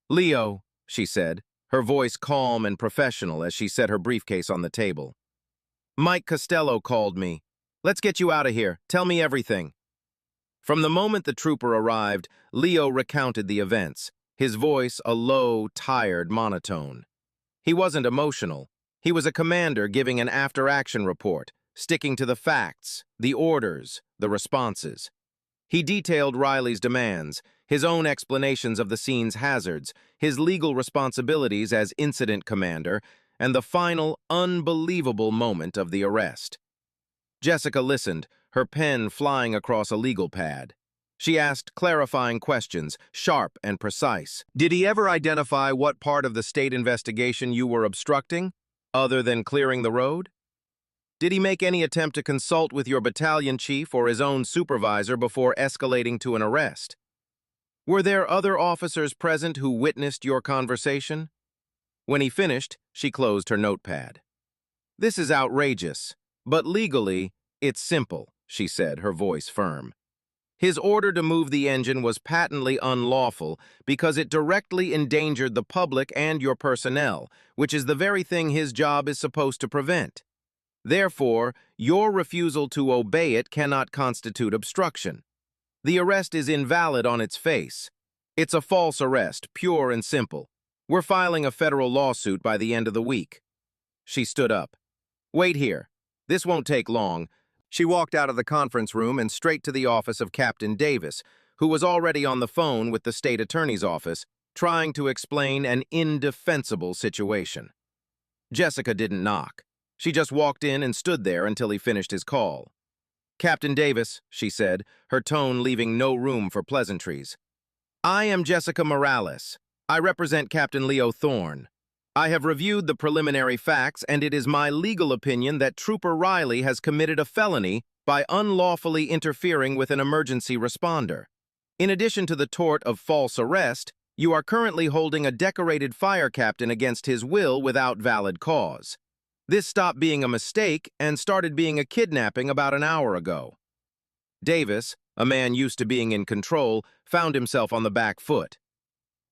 "Leo," she said, her voice calm and professional as she set her briefcase on the table. "Mike Costello called me. Let's get you out of here. Tell me everything." From the moment the trooper arrived, Leo recounted the events, his voice a low, tired monotone. He wasn't emotional. He was a commander giving an after-action report, sticking to the facts, the orders, the responses. He detailed Riley's demands, his own explanations of the scene's hazards, his legal responsibilities as incident commander, and the final, unbelievable moment of the arrest. Jessica listened, her pen flying across a legal pad. She asked clarifying questions, sharp and precise. "Did he ever identify what part of the state investigation you were obstructing, other than clearing the road? Did he make any attempt to consult with your battalion chief or his own supervisor before escalating to an arrest? Were there other officers present who witnessed your conversation?" When he finished, she closed her notepad. "This is outrageous, but legally, it's simple," she said, her voice firm. "His order to move the engine was patently unlawful because it directly endangered the public and your personnel, which is the very thing his job is supposed to prevent. Therefore, your refusal to obey it cannot constitute obstruction. The arrest is invalid on its face. It's a false arrest, pure and simple. We're filing a federal lawsuit by the end of the week." She stood up. "Wait here. This won't take long." She walked out of the conference room and straight to the office of Captain Davis, who was already on the phone with the state attorney's office, trying to explain an indefensible situation. Jessica didn't knock. She just walked in and stood there until he finished his call. "Captain Davis," she said, her tone leaving no room for pleasantries. "I am Jessica Morales. I represent Captain Leo Thorne. I have reviewed the preliminary facts, and it is my legal opinion that Trooper Riley has committed a felony by unlawfully interfering with an emergency responder. In addition to the tort of false arrest, you are currently holding a decorated fire captain against his will without valid cause. This stopped being a mistake and started being a kidnapping about an hour ago." Davis, a man used to being in control, found himself on the back foot.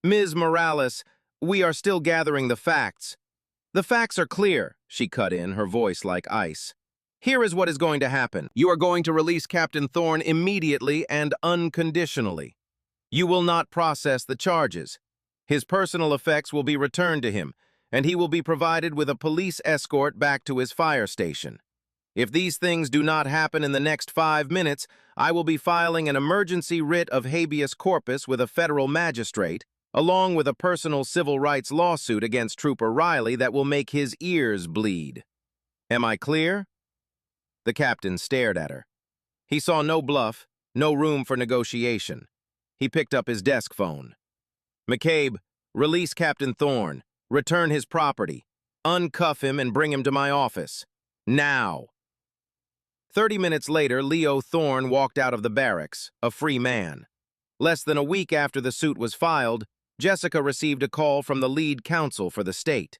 "Ms. Morales, we are still gathering the facts." "The facts are clear," she cut in, her voice like ice. "Here is what is going to happen. You are going to release Captain Thorne immediately and unconditionally. You will not process the charges. His personal effects will be returned to him, and he will be provided with a police escort back to his fire station. If these things do not happen in the next 5 minutes, I will be filing an emergency writ of habeas corpus with a federal magistrate, along with a personal civil rights lawsuit against Trooper Riley that will make his ears bleed. Am I clear?" The captain stared at her. He saw no bluff, no room for negotiation. He picked up his desk phone. "McCabe, release Captain Thorne. Return his property. Uncuff him and bring him to my office. Now." 30 minutes later, Leo Thorne walked out of the barracks, a free man. Less than a week after the suit was filed, Jessica received a call from the lead counsel for the state.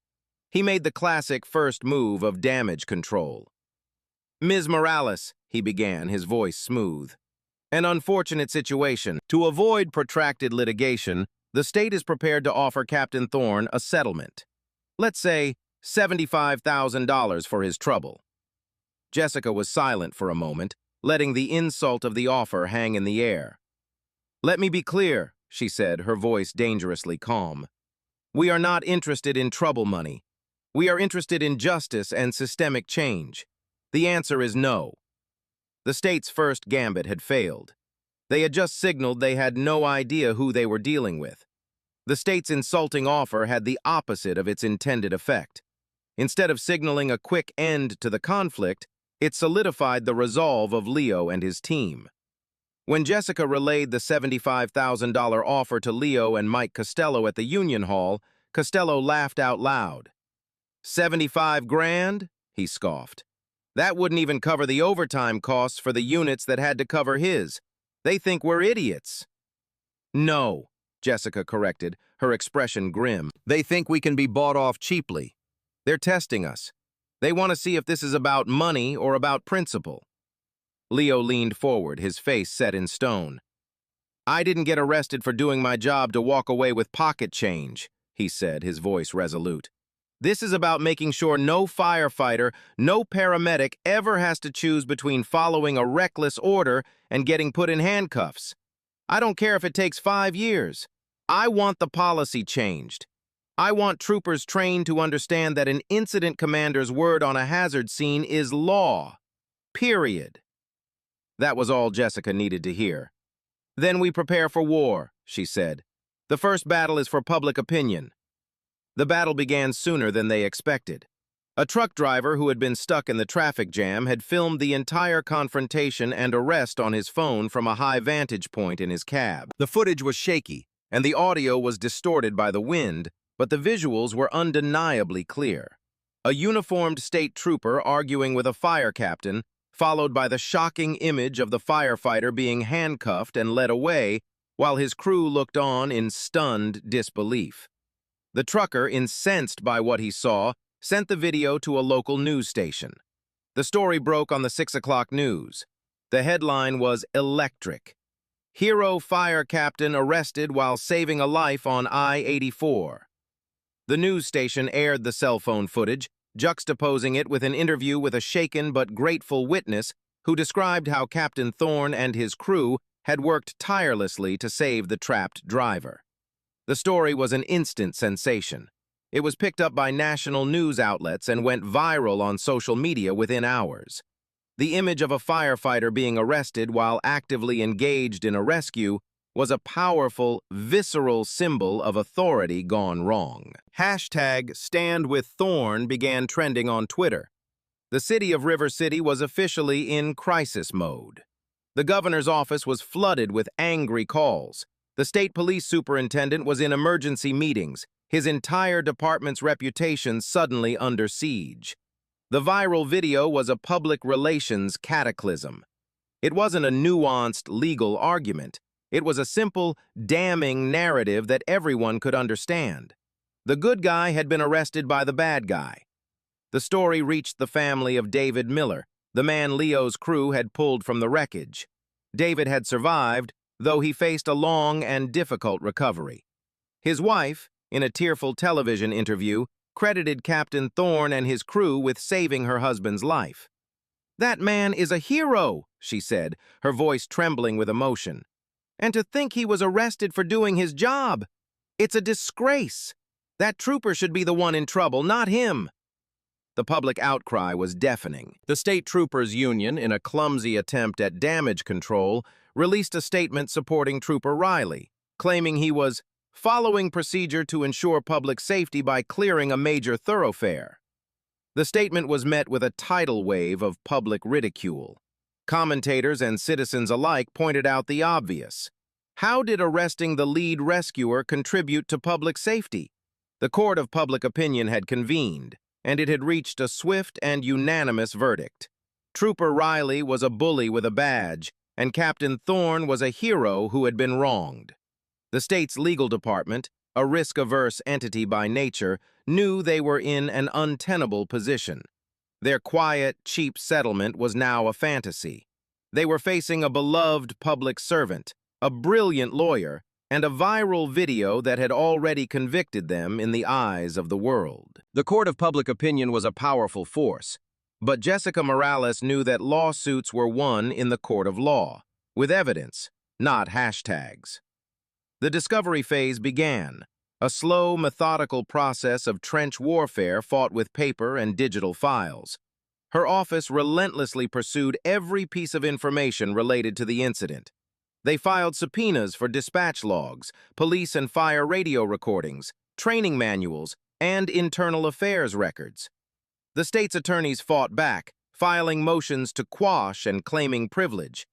He made the classic first move of damage control. "Ms. Morales," he began, his voice smooth. "An unfortunate situation. To avoid protracted litigation, the state is prepared to offer Captain Thorne a settlement. Let's say $75,000 for his trouble." Jessica was silent for a moment, letting the insult of the offer hang in the air. "Let me be clear," she said, her voice dangerously calm. "We are not interested in trouble money. We are interested in justice and systemic change. The answer is no." The state's first gambit had failed. They had just signaled they had no idea who they were dealing with. The state's insulting offer had the opposite of its intended effect. Instead of signaling a quick end to the conflict, it solidified the resolve of Leo and his team. When Jessica relayed the $75,000 offer to Leo and Mike Costello at the Union Hall, Costello laughed out loud. 75 grand? He scoffed. That wouldn't even cover the overtime costs for the units that had to cover his. They think we're idiots. No, Jessica corrected, her expression grim. They think we can be bought off cheaply. They're testing us. They want to see if this is about money or about principle. Leo leaned forward, his face set in stone. I didn't get arrested for doing my job to walk away with pocket change, he said, his voice resolute. This is about making sure no firefighter, no paramedic ever has to choose between following a reckless order and getting put in handcuffs. I don't care if it takes 5 years. I want the policy changed. I want troopers trained to understand that an incident commander's word on a hazard scene is law. Period. That was all Jessica needed to hear. Then we prepare for war, she said. The first battle is for public opinion. The battle began sooner than they expected. A truck driver who had been stuck in the traffic jam had filmed the entire confrontation and arrest on his phone from a high vantage point in his cab. The footage was shaky, and the audio was distorted by the wind, but the visuals were undeniably clear. A uniformed state trooper arguing with a fire captain, followed by the shocking image of the firefighter being handcuffed and led away, while his crew looked on in stunned disbelief. The trucker, incensed by what he saw, sent the video to a local news station. The story broke on the 6 o'clock news. The headline was electric. Hero fire captain arrested while saving a life on I-84. The news station aired the cell phone footage, juxtaposing it with an interview with a shaken but grateful witness who described how Captain Thorne and his crew had worked tirelessly to save the trapped driver. The story was an instant sensation. It was picked up by national news outlets and went viral on social media within hours. The image of a firefighter being arrested while actively engaged in a rescue was a powerful, visceral symbol of authority gone wrong. Hashtag #StandWithThorne began trending on Twitter. The city of River City was officially in crisis mode. The governor's office was flooded with angry calls. The state police superintendent was in emergency meetings, his entire department's reputation suddenly under siege. The viral video was a public relations cataclysm. It wasn't a nuanced legal argument. It was a simple, damning narrative that everyone could understand. The good guy had been arrested by the bad guy. The story reached the family of David Miller, the man Leo's crew had pulled from the wreckage. David had survived, though he faced a long and difficult recovery. His wife, in a tearful television interview, credited Captain Thorne and his crew with saving her husband's life. "That man is a hero," she said, her voice trembling with emotion. "And to think he was arrested for doing his job. It's a disgrace. That trooper should be the one in trouble, not him." The public outcry was deafening. The state troopers union, in a clumsy attempt at damage control, released a statement supporting Trooper Riley, claiming he was following procedure to ensure public safety by clearing a major thoroughfare. The statement was met with a tidal wave of public ridicule. Commentators and citizens alike pointed out the obvious. How did arresting the lead rescuer contribute to public safety? The court of public opinion had convened, and it had reached a swift and unanimous verdict. Trooper Riley was a bully with a badge, and Captain Thorne was a hero who had been wronged. The state's legal department, a risk-averse entity by nature, knew they were in an untenable position. Their quiet, cheap settlement was now a fantasy. They were facing a beloved public servant, a brilliant lawyer, and a viral video that had already convicted them in the eyes of the world. The court of public opinion was a powerful force, but Jessica Morales knew that lawsuits were won in the court of law, with evidence, not hashtags. The discovery phase began, a slow, methodical process of trench warfare fought with paper and digital files. Her office relentlessly pursued every piece of information related to the incident. They filed subpoenas for dispatch logs, police and fire radio recordings, training manuals, and internal affairs records. The state's attorneys fought back, filing motions to quash and claiming privilege.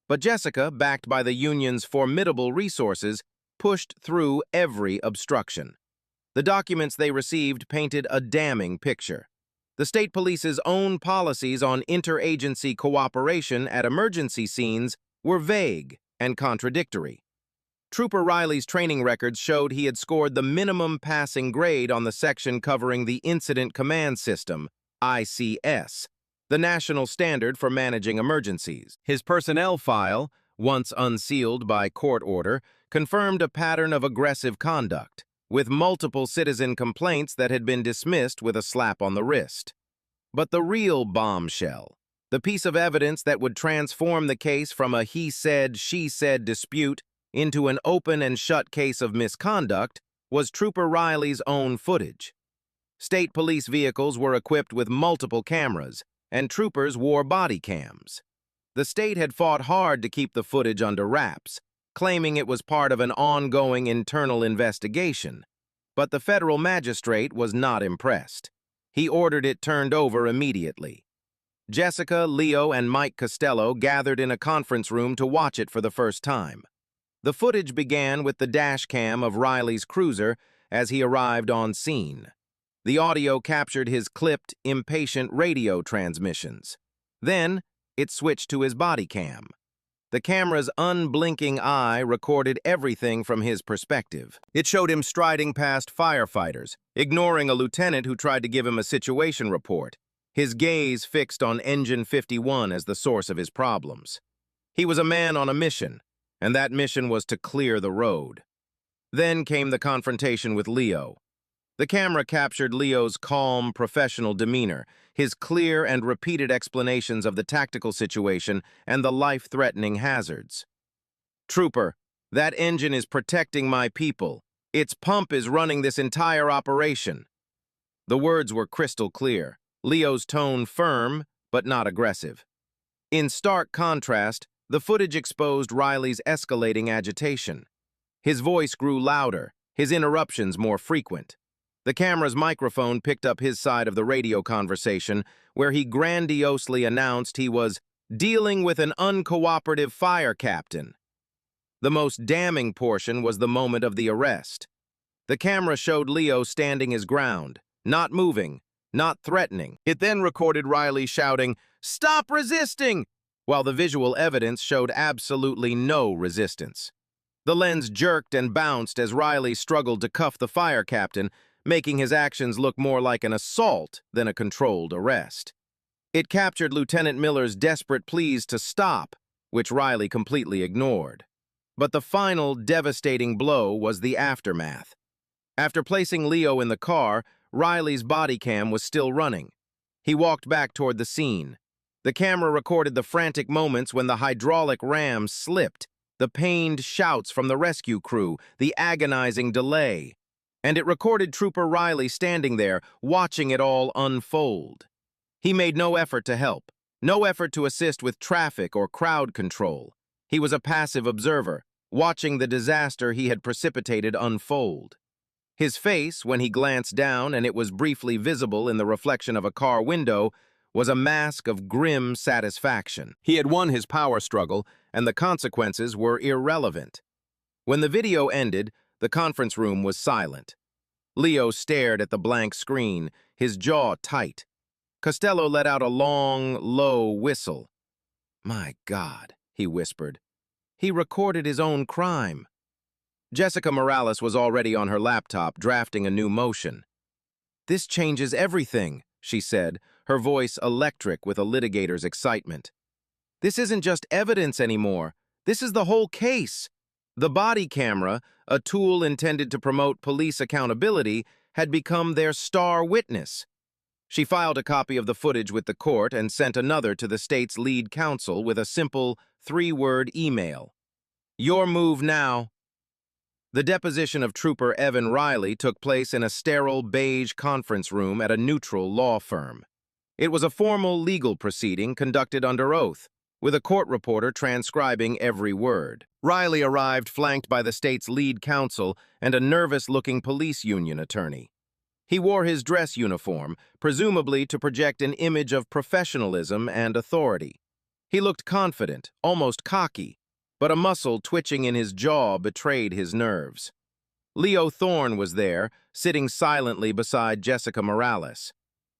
But Jessica, backed by the union's formidable resources, pushed through every obstruction. The documents they received painted a damning picture. The state police's own policies on interagency cooperation at emergency scenes were vague and contradictory. Trooper Riley's training records showed he had scored the minimum passing grade on the section covering the Incident Command System, ICS, the national standard for managing emergencies. His personnel file, once unsealed by court order, confirmed a pattern of aggressive conduct, with multiple citizen complaints that had been dismissed with a slap on the wrist. But the real bombshell, the piece of evidence that would transform the case from a he-said, she-said dispute into an open and shut case of misconduct, was Trooper Riley's own footage. State police vehicles were equipped with multiple cameras, and troopers wore body cams. The state had fought hard to keep the footage under wraps, claiming it was part of an ongoing internal investigation. But the federal magistrate was not impressed. He ordered it turned over immediately. Jessica, Leo, and Mike Costello gathered in a conference room to watch it for the first time. The footage began with the dash cam of Riley's cruiser as he arrived on scene. The audio captured his clipped, impatient radio transmissions. Then, it switched to his body cam. The camera's unblinking eye recorded everything from his perspective. It showed him striding past firefighters, ignoring a lieutenant who tried to give him a situation report, his gaze fixed on Engine 51 as the source of his problems. He was a man on a mission, and that mission was to clear the road. Then came the confrontation with Leo. The camera captured Leo's calm, professional demeanor, his clear and repeated explanations of the tactical situation and the life-threatening hazards. "Trooper, that engine is protecting my people. Its pump is running this entire operation." The words were crystal clear, Leo's tone firm but not aggressive. In stark contrast, the footage exposed Riley's escalating agitation. His voice grew louder, his interruptions more frequent. The camera's microphone picked up his side of the radio conversation, where he grandiosely announced he was dealing with an uncooperative fire captain. The most damning portion was the moment of the arrest. The camera showed Leo standing his ground, not moving, not threatening. It then recorded Riley shouting, "Stop resisting!" while the visual evidence showed absolutely no resistance. The lens jerked and bounced as Riley struggled to cuff the fire captain, making his actions look more like an assault than a controlled arrest. It captured Lieutenant Miller's desperate pleas to stop, which Riley completely ignored. But the final devastating blow was the aftermath. After placing Leo in the car, Riley's body cam was still running. He walked back toward the scene. The camera recorded the frantic moments when the hydraulic ram slipped, the pained shouts from the rescue crew, the agonizing delay. And it recorded Trooper Riley standing there, watching it all unfold. He made no effort to help, no effort to assist with traffic or crowd control. He was a passive observer, watching the disaster he had precipitated unfold. His face, when he glanced down and it was briefly visible in the reflection of a car window, was a mask of grim satisfaction. He had won his power struggle, and the consequences were irrelevant. When the video ended, the conference room was silent. Leo stared at the blank screen, his jaw tight. Costello let out a long, low whistle. "My God," he whispered. "He recorded his own crime." Jessica Morales was already on her laptop, drafting a new motion. "This changes everything," she said, her voice electric with a litigator's excitement. "This isn't just evidence anymore. This is the whole case." The body camera, a tool intended to promote police accountability, had become their star witness. She filed a copy of the footage with the court and sent another to the state's lead counsel with a simple, 3-word email. "Your move now." The deposition of Trooper Evan Riley took place in a sterile beige conference room at a neutral law firm. It was a formal legal proceeding conducted under oath, with a court reporter transcribing every word. Riley arrived flanked by the state's lead counsel and a nervous-looking police union attorney. He wore his dress uniform, presumably to project an image of professionalism and authority. He looked confident, almost cocky, but a muscle twitching in his jaw betrayed his nerves. Leo Thorne was there, sitting silently beside Jessica Morales.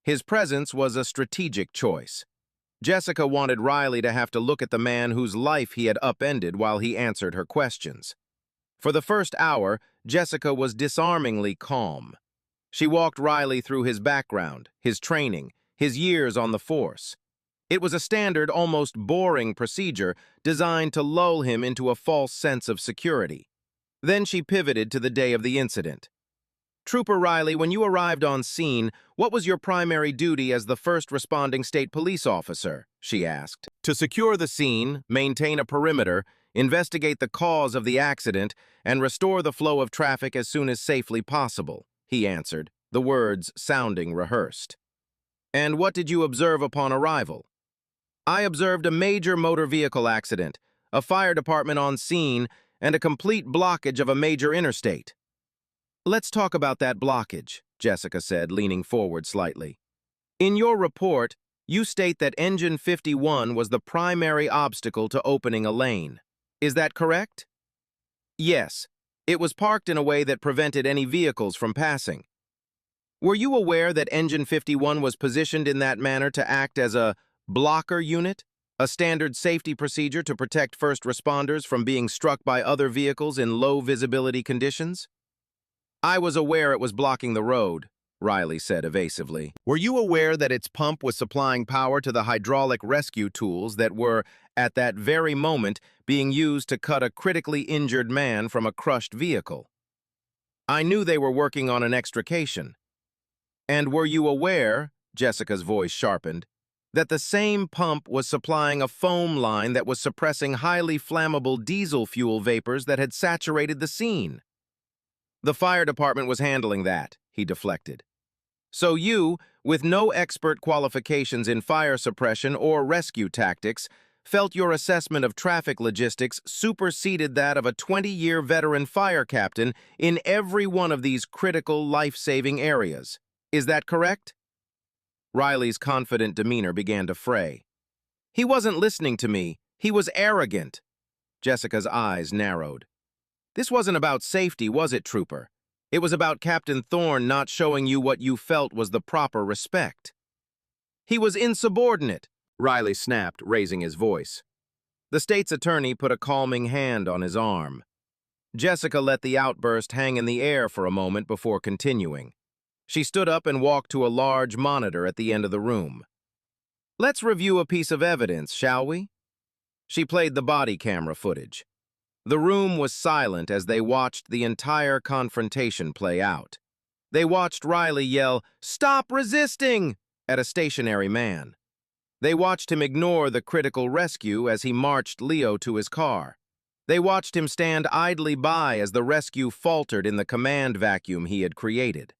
His presence was a strategic choice. Jessica wanted Riley to have to look at the man whose life he had upended while he answered her questions. For the first hour, Jessica was disarmingly calm. She walked Riley through his background, his training, his years on the force. It was a standard, almost boring procedure designed to lull him into a false sense of security. Then she pivoted to the day of the incident. Trooper Riley, when you arrived on scene, what was your primary duty as the first responding state police officer? She asked. To secure the scene, maintain a perimeter, investigate the cause of the accident, and restore the flow of traffic as soon as safely possible, he answered, the words sounding rehearsed. And what did you observe upon arrival? I observed a major motor vehicle accident, a fire department on scene, and a complete blockage of a major interstate. Let's talk about that blockage, Jessica said, leaning forward slightly. In your report, you state that Engine 51 was the primary obstacle to opening a lane. Is that correct? Yes. It was parked in a way that prevented any vehicles from passing. Were you aware that Engine 51 was positioned in that manner to act as a blocker unit, a standard safety procedure to protect first responders from being struck by other vehicles in low visibility conditions? I was aware it was blocking the road, Riley said evasively. Were you aware that its pump was supplying power to the hydraulic rescue tools that were, at that very moment, being used to cut a critically injured man from a crushed vehicle? I knew they were working on an extrication. And were you aware, Jessica's voice sharpened, that the same pump was supplying a foam line that was suppressing highly flammable diesel fuel vapors that had saturated the scene? The fire department was handling that, he deflected. So you, with no expert qualifications in fire suppression or rescue tactics, felt your assessment of traffic logistics superseded that of a 20-year veteran fire captain in every one of these critical life-saving areas. Is that correct? Riley's confident demeanor began to fray. He wasn't listening to me. He was arrogant. Jessica's eyes narrowed. This wasn't about safety, was it, Trooper? It was about Captain Thorne not showing you what you felt was the proper respect. He was insubordinate, Riley snapped, raising his voice. The state's attorney put a calming hand on his arm. Jessica let the outburst hang in the air for a moment before continuing. She stood up and walked to a large monitor at the end of the room. Let's review a piece of evidence, shall we? She played the body camera footage. The room was silent as they watched the entire confrontation play out. They watched Riley yell, "Stop resisting!" at a stationary man. They watched him ignore the critical rescue as he marched Leo to his car. They watched him stand idly by as the rescue faltered in the command vacuum he had created.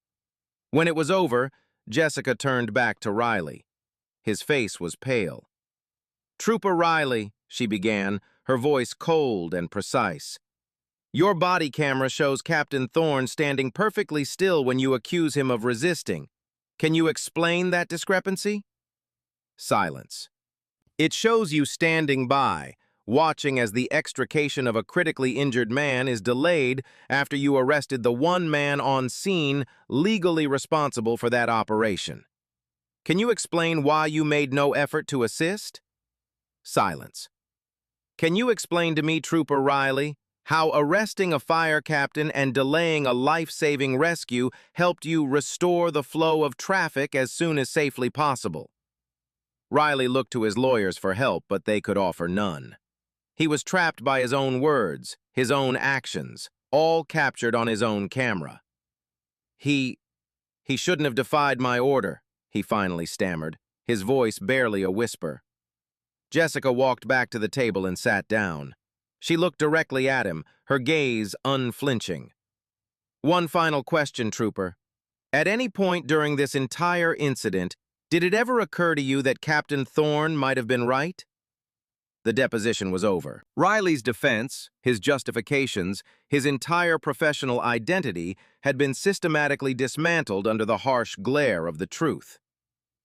When it was over, Jessica turned back to Riley. His face was pale. "Trooper Riley," she began, her voice cold and precise. "Your body camera shows Captain Thorne standing perfectly still when you accuse him of resisting. Can you explain that discrepancy?" Silence. "It shows you standing by, watching as the extrication of a critically injured man is delayed after you arrested the one man on scene legally responsible for that operation. Can you explain why you made no effort to assist?" Silence. "Can you explain to me, Trooper Riley, how arresting a fire captain and delaying a life-saving rescue helped you restore the flow of traffic as soon as safely possible?" Riley looked to his lawyers for help, but they could offer none. He was trapped by his own words, his own actions, all captured on his own camera. He shouldn't have defied my order," he finally stammered, his voice barely a whisper. Jessica walked back to the table and sat down. She looked directly at him, her gaze unflinching. "One final question, Trooper. At any point during this entire incident, did it ever occur to you that Captain Thorne might have been right?" the deposition was over. Riley's defense, his justifications, his entire professional identity had been systematically dismantled under the harsh glare of the truth.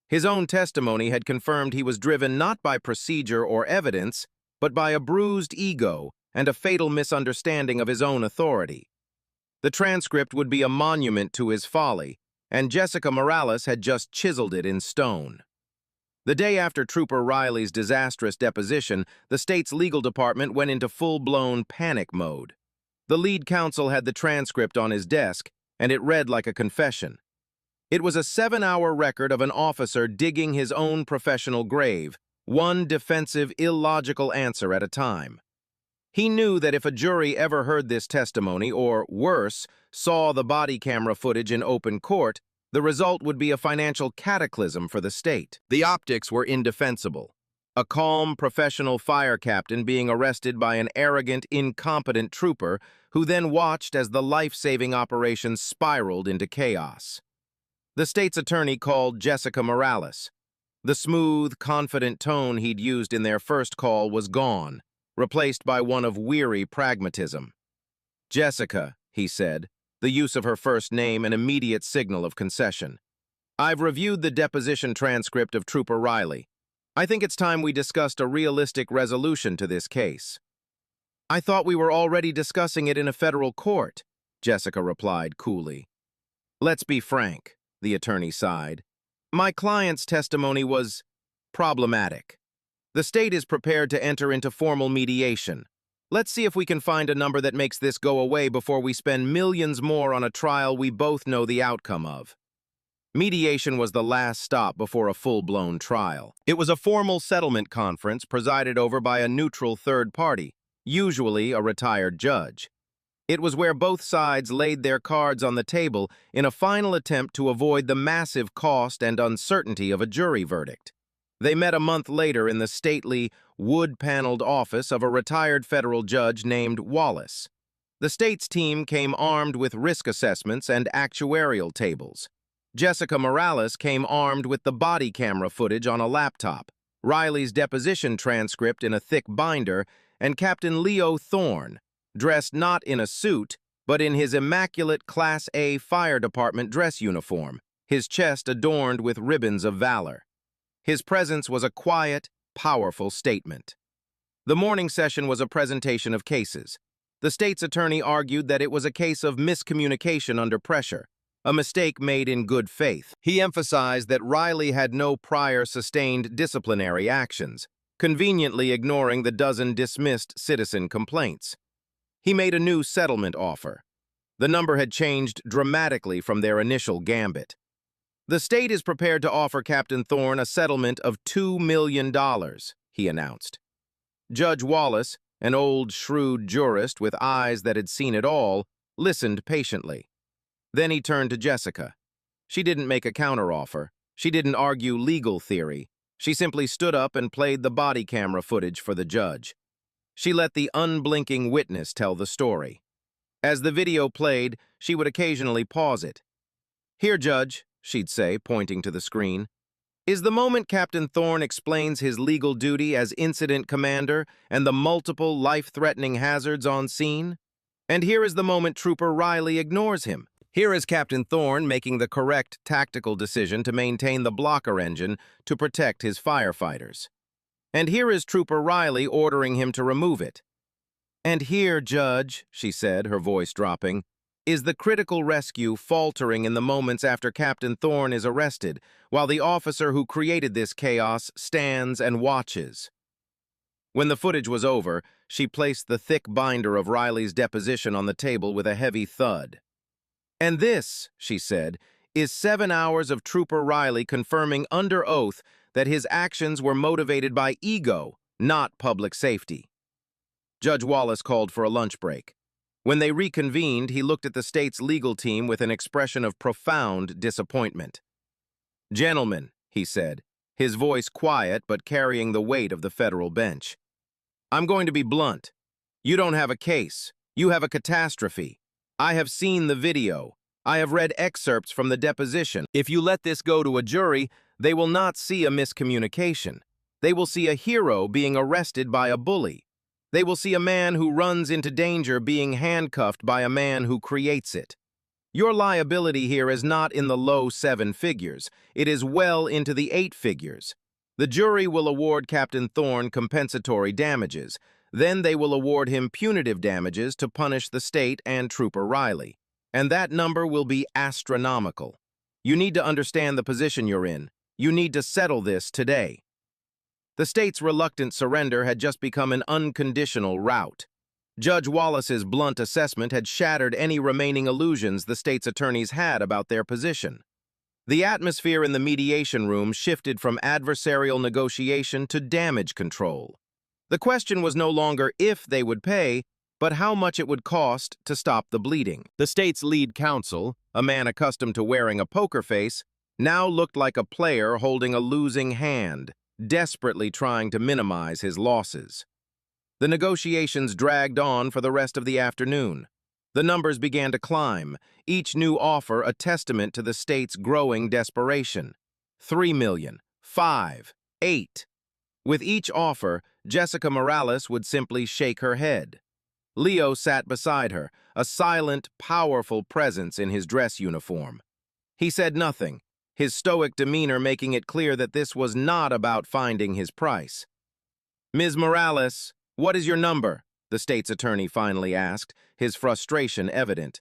His own testimony had confirmed he was driven not by procedure or evidence, but by a bruised ego and a fatal misunderstanding of his own authority. The transcript would be a monument to his folly, and Jessica Morales had just chiseled it in stone. The day after Trooper Riley's disastrous deposition, the state's legal department went into full-blown panic mode. The lead counsel had the transcript on his desk, and it read like a confession. It was a 7-hour record of an officer digging his own professional grave, one defensive, illogical answer at a time. He knew that if a jury ever heard this testimony, or, worse, saw the body camera footage in open court, the result would be a financial cataclysm for the state. The optics were indefensible. A calm, professional fire captain being arrested by an arrogant, incompetent trooper who then watched as the life-saving operation spiraled into chaos. The state's attorney called Jessica Morales. The smooth, confident tone he'd used in their first call was gone, replaced by one of weary pragmatism. "Jessica," he said, the use of her first name an immediate signal of concession. "I've reviewed the deposition transcript of Trooper Riley. I think it's time we discussed a realistic resolution to this case." "I thought we were already discussing it in a federal court," Jessica replied coolly. "Let's be frank," the attorney sighed. "My client's testimony was problematic. The state is prepared to enter into formal mediation. Let's see if we can find a number that makes this go away before we spend millions more on a trial we both know the outcome of." Mediation was the last stop before a full-blown trial. It was a formal settlement conference presided over by a neutral third party, usually a retired judge. It was where both sides laid their cards on the table in a final attempt to avoid the massive cost and uncertainty of a jury verdict. They met a month later in the stately, wood-paneled office of a retired federal judge named Wallace. The state's team came armed with risk assessments and actuarial tables. Jessica Morales came armed with the body camera footage on a laptop, Riley's deposition transcript in a thick binder, and Captain Leo Thorne, dressed not in a suit, but in his immaculate Class A fire department dress uniform, his chest adorned with ribbons of valor. His presence was a quiet, powerful statement. The morning session was a presentation of cases. The state's attorney argued that it was a case of miscommunication under pressure, a mistake made in good faith. He emphasized that Riley had no prior sustained disciplinary actions, conveniently ignoring the dozen dismissed citizen complaints. He made a new settlement offer. The number had changed dramatically from their initial gambit. "The state is prepared to offer Captain Thorne a settlement of $2 million, he announced. Judge Wallace, an old, shrewd jurist with eyes that had seen it all, listened patiently. Then he turned to Jessica. She didn't make a counteroffer. She didn't argue legal theory. She simply stood up and played the body camera footage for the judge. She let the unblinking witness tell the story. As the video played, she would occasionally pause it. "Here, Judge," she'd say, pointing to the screen, "is the moment Captain Thorne explains his legal duty as incident commander and the multiple life-threatening hazards on scene. And here is the moment Trooper Riley ignores him. Here is Captain Thorne making the correct tactical decision to maintain the blocker engine to protect his firefighters. And here is Trooper Riley ordering him to remove it. And here, Judge," she said, her voice dropping, "is the critical rescue faltering in the moments after Captain Thorne is arrested, while the officer who created this chaos stands and watches." When the footage was over, she placed the thick binder of Riley's deposition on the table with a heavy thud. "And this," she said, "is 7 hours of Trooper Riley confirming under oath that his actions were motivated by ego, not public safety." Judge Wallace called for a lunch break. When they reconvened, he looked at the state's legal team with an expression of profound disappointment. "Gentlemen," he said, his voice quiet but carrying the weight of the federal bench, "I'm going to be blunt. You don't have a case. You have a catastrophe. I have seen the video. I have read excerpts from the deposition. If you let this go to a jury, they will not see a miscommunication. They will see a hero being arrested by a bully. They will see a man who runs into danger being handcuffed by a man who creates it. Your liability here is not in the low 7 figures. It is well into the 8 figures. The jury will award Captain Thorne compensatory damages. Then they will award him punitive damages to punish the state and Trooper Riley. And that number will be astronomical. You need to understand the position you're in. You need to settle this today. The state's reluctant surrender had just become an unconditional rout. Judge Wallace's blunt assessment had shattered any remaining illusions the state's attorneys had about their position. The atmosphere in the mediation room shifted from adversarial negotiation to damage control. The question was no longer if they would pay, but how much it would cost to stop the bleeding. The state's lead counsel, a man accustomed to wearing a poker face, now looked like a player holding a losing hand, desperately trying to minimize his losses. The negotiations dragged on for the rest of the afternoon. The numbers began to climb, each new offer a testament to the state's growing desperation. 3 million, 5, 8. With each offer, Jessica Morales would simply shake her head. Leo sat beside her, a silent, powerful presence in his dress uniform. He said nothing, his stoic demeanor making it clear that this was not about finding his price. "Ms. Morales, what is your number?" the state's attorney finally asked, his frustration evident.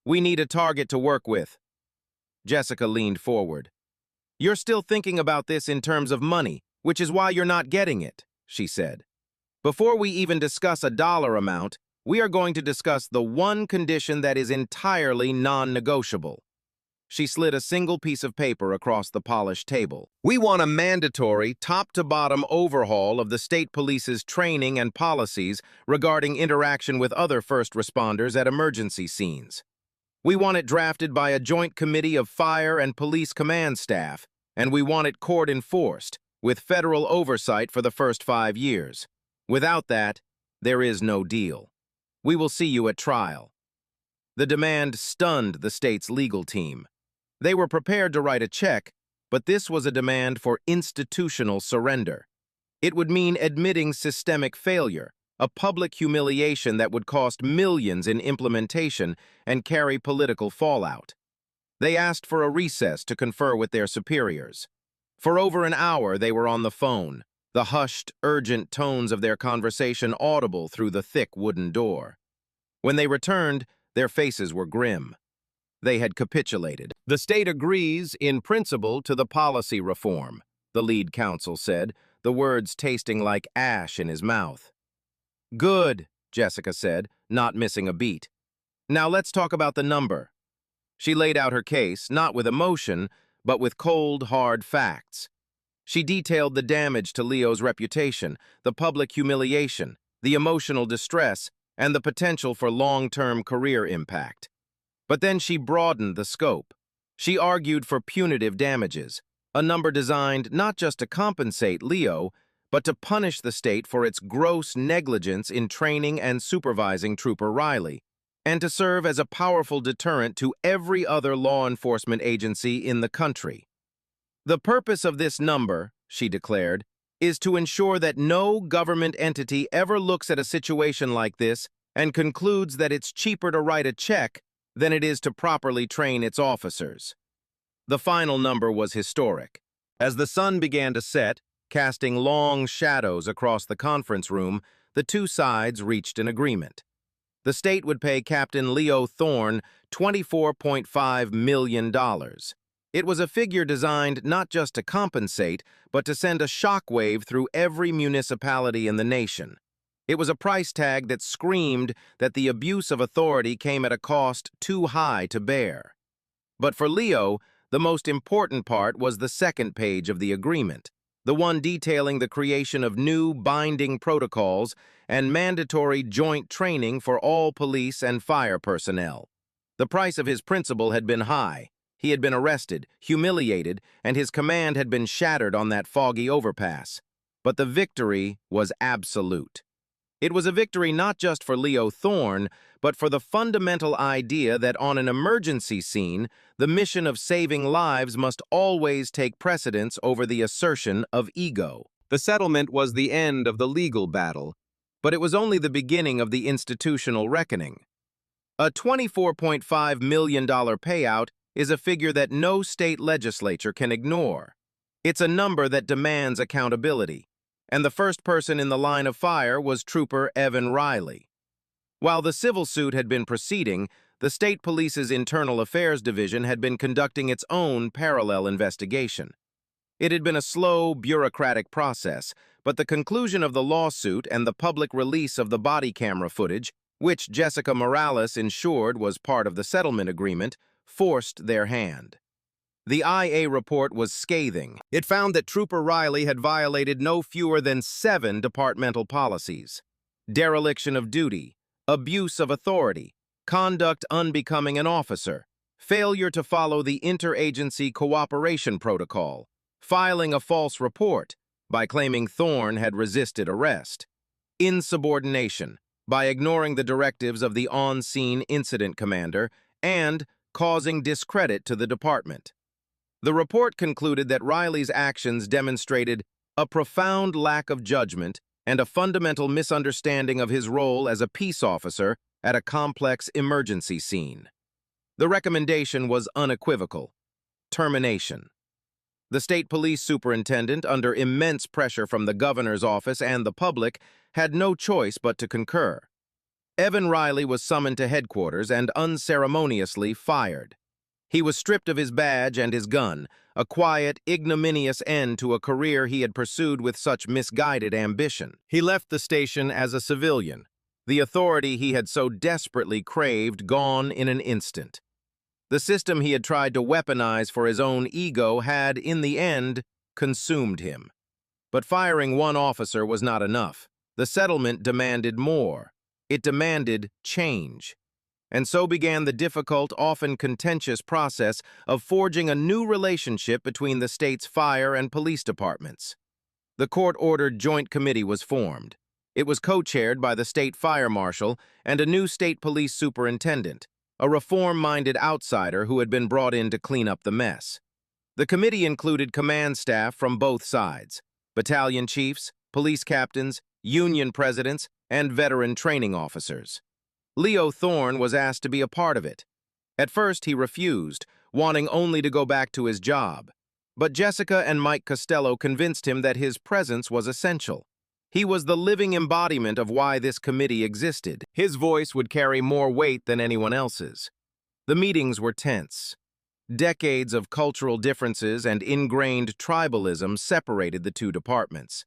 "We need a target to work with." Jessica leaned forward. "You're still thinking about this in terms of money, which is why you're not getting it," she said. "Before we even discuss a dollar amount, we are going to discuss the one condition that is entirely non-negotiable." She slid a single piece of paper across the polished table. "We want a mandatory, top-to-bottom overhaul of the state police's training and policies regarding interaction with other first responders at emergency scenes. We want it drafted by a joint committee of fire and police command staff, and we want it court-enforced, with federal oversight for the first 5 years. Without that, there is no deal. We will see you at trial." The demand stunned the state's legal team. They were prepared to write a check, but this was a demand for institutional surrender. It would mean admitting systemic failure, a public humiliation that would cost millions in implementation and carry political fallout. They asked for a recess to confer with their superiors. For over an hour, they were on the phone, the hushed, urgent tones of their conversation audible through the thick wooden door. When they returned, their faces were grim. They had capitulated. "The state agrees, in principle, to the policy reform," the lead counsel said, the words tasting like ash in his mouth. "Good," Jessica said, not missing a beat. "Now let's talk about the number." She laid out her case, not with emotion, but with cold, hard facts. She detailed the damage to Leo's reputation, the public humiliation, the emotional distress, and the potential for long-term career impact. But then she broadened the scope. She argued for punitive damages, a number designed not just to compensate Leo, but to punish the state for its gross negligence in training and supervising Trooper Riley, and to serve as a powerful deterrent to every other law enforcement agency in the country. "The purpose of this number," she declared, "is to ensure that no government entity ever looks at a situation like this and concludes that it's cheaper to write a check than it is to properly train its officers." The final number was historic. As the sun began to set, casting long shadows across the conference room, the two sides reached an agreement. The state would pay Captain Leo Thorne $24.5 million. It was a figure designed not just to compensate, but to send a shockwave through every municipality in the nation. It was a price tag that screamed that the abuse of authority came at a cost too high to bear. But for Leo, the most important part was the second page of the agreement, the one detailing the creation of new binding protocols and mandatory joint training for all police and fire personnel. The price of his principal had been high. He had been arrested, humiliated, and his command had been shattered on that foggy overpass. But the victory was absolute. It was a victory not just for Leo Thorne, but for the fundamental idea that on an emergency scene, the mission of saving lives must always take precedence over the assertion of ego. The settlement was the end of the legal battle, but it was only the beginning of the institutional reckoning. A $24.5 million payout is a figure that no state legislature can ignore. It's a number that demands accountability, and the first person in the line of fire was Trooper Evan Riley. While the civil suit had been proceeding, the state police's Internal Affairs Division had been conducting its own parallel investigation. It had been a slow, bureaucratic process, but the conclusion of the lawsuit and the public release of the body camera footage, which Jessica Morales ensured was part of the settlement agreement, forced their hand. The IA report was scathing. It found that Trooper Riley had violated no fewer than 7 departmental policies: dereliction of duty, abuse of authority, conduct unbecoming an officer, failure to follow the interagency cooperation protocol, filing a false report by claiming Thorne had resisted arrest, insubordination by ignoring the directives of the on-scene incident commander, and causing discredit to the department. The report concluded that Riley's actions demonstrated a profound lack of judgment and a fundamental misunderstanding of his role as a peace officer at a complex emergency scene. The recommendation was unequivocal: termination. The state police superintendent, under immense pressure from the governor's office and the public, had no choice but to concur. Evan Riley was summoned to headquarters and unceremoniously fired. He was stripped of his badge and his gun, a quiet, ignominious end to a career he had pursued with such misguided ambition. He left the station as a civilian, the authority he had so desperately craved gone in an instant. The system he had tried to weaponize for his own ego had, in the end, consumed him. But firing one officer was not enough. The settlement demanded more. It demanded change. And so began the difficult, often contentious process of forging a new relationship between the state's fire and police departments. The court-ordered joint committee was formed. It was co-chaired by the state fire marshal and a new state police superintendent, a reform-minded outsider who had been brought in to clean up the mess. The committee included command staff from both sides: battalion chiefs, police captains, union presidents, and veteran training officers. Leo Thorne was asked to be a part of it. At first, he refused, wanting only to go back to his job. But Jessica and Mike Costello convinced him that his presence was essential. He was the living embodiment of why this committee existed. His voice would carry more weight than anyone else's. The meetings were tense. Decades of cultural differences and ingrained tribalism separated the two departments.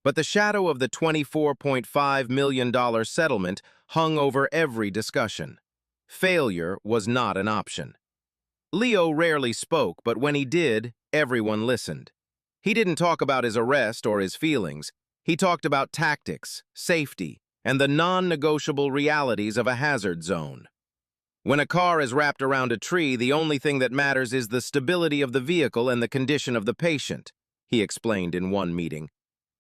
But the shadow of the $24.5 million settlement hung over every discussion. Failure was not an option. Leo rarely spoke, but when he did, everyone listened. He didn't talk about his arrest or his feelings. He talked about tactics, safety, and the non-negotiable realities of a hazard zone. When a car is wrapped around a tree, the only thing that matters is the stability of the vehicle and the condition of the patient, he explained in one meeting.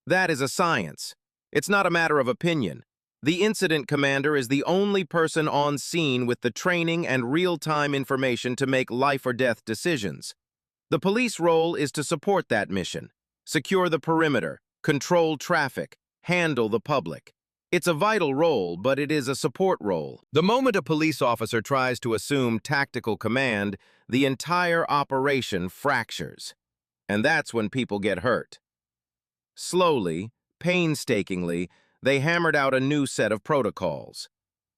That is a science. It's not a matter of opinion. The incident commander is the only person on scene with the training and real-time information to make life-or-death decisions. The police role is to support that mission, secure the perimeter, control traffic, handle the public. It's a vital role, but it is a support role. The moment a police officer tries to assume tactical command, the entire operation fractures. And that's when people get hurt. Slowly, painstakingly, they hammered out a new set of protocols.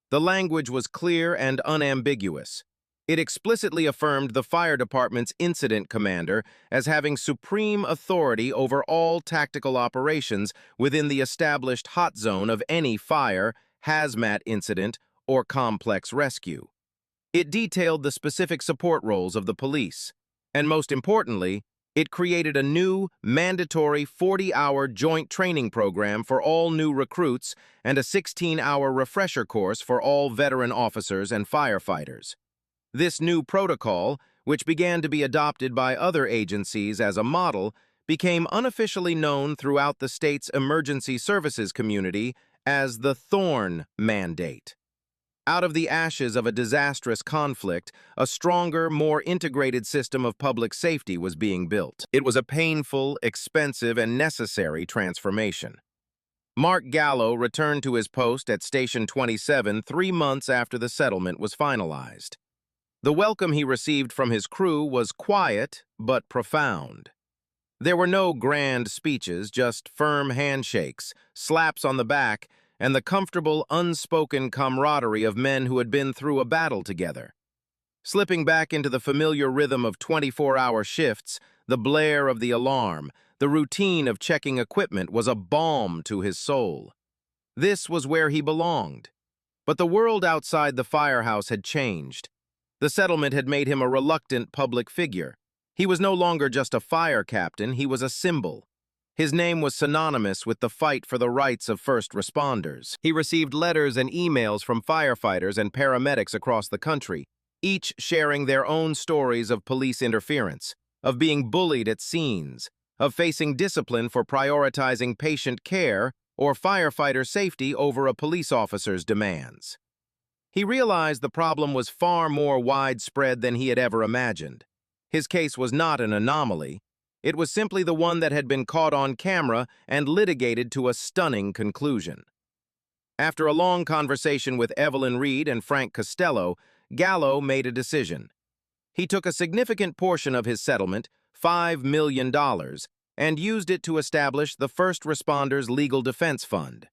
The language was clear and unambiguous. It explicitly affirmed the fire department's incident commander as having supreme authority over all tactical operations within the established hot zone of any fire, hazmat incident, or complex rescue. It detailed the specific support roles of the police, and most importantly, it created a new, mandatory 40-hour joint training program for all new recruits and a 16-hour refresher course for all veteran officers and firefighters. This new protocol, which began to be adopted by other agencies as a model, became unofficially known throughout the state's emergency services community as the Thorne Mandate. Out of the ashes of a disastrous conflict, a stronger, more integrated system of public safety was being built. It was a painful, expensive, and necessary transformation. Mark Gallo returned to his post at Station 27 3 months after the settlement was finalized. The welcome he received from his crew was quiet but profound. There were no grand speeches, just firm handshakes, slaps on the back, and the comfortable, unspoken camaraderie of men who had been through a battle together. Slipping back into the familiar rhythm of 24-hour shifts, the blare of the alarm, the routine of checking equipment was a balm to his soul. This was where he belonged. But the world outside the firehouse had changed. The settlement had made him a reluctant public figure. He was no longer just a fire captain, he was a symbol. His name was synonymous with the fight for the rights of first responders. He received letters and emails from firefighters and paramedics across the country, each sharing their own stories of police interference, of being bullied at scenes, of facing discipline for prioritizing patient care or firefighter safety over a police officer's demands. He realized the problem was far more widespread than he had ever imagined. His case was not an anomaly. It was simply the one that had been caught on camera and litigated to a stunning conclusion. After a long conversation with Evelyn Reed and Frank Costello, Gallo made a decision. He took a significant portion of his settlement, $5 million, and used it to establish the First Responders Legal Defense Fund.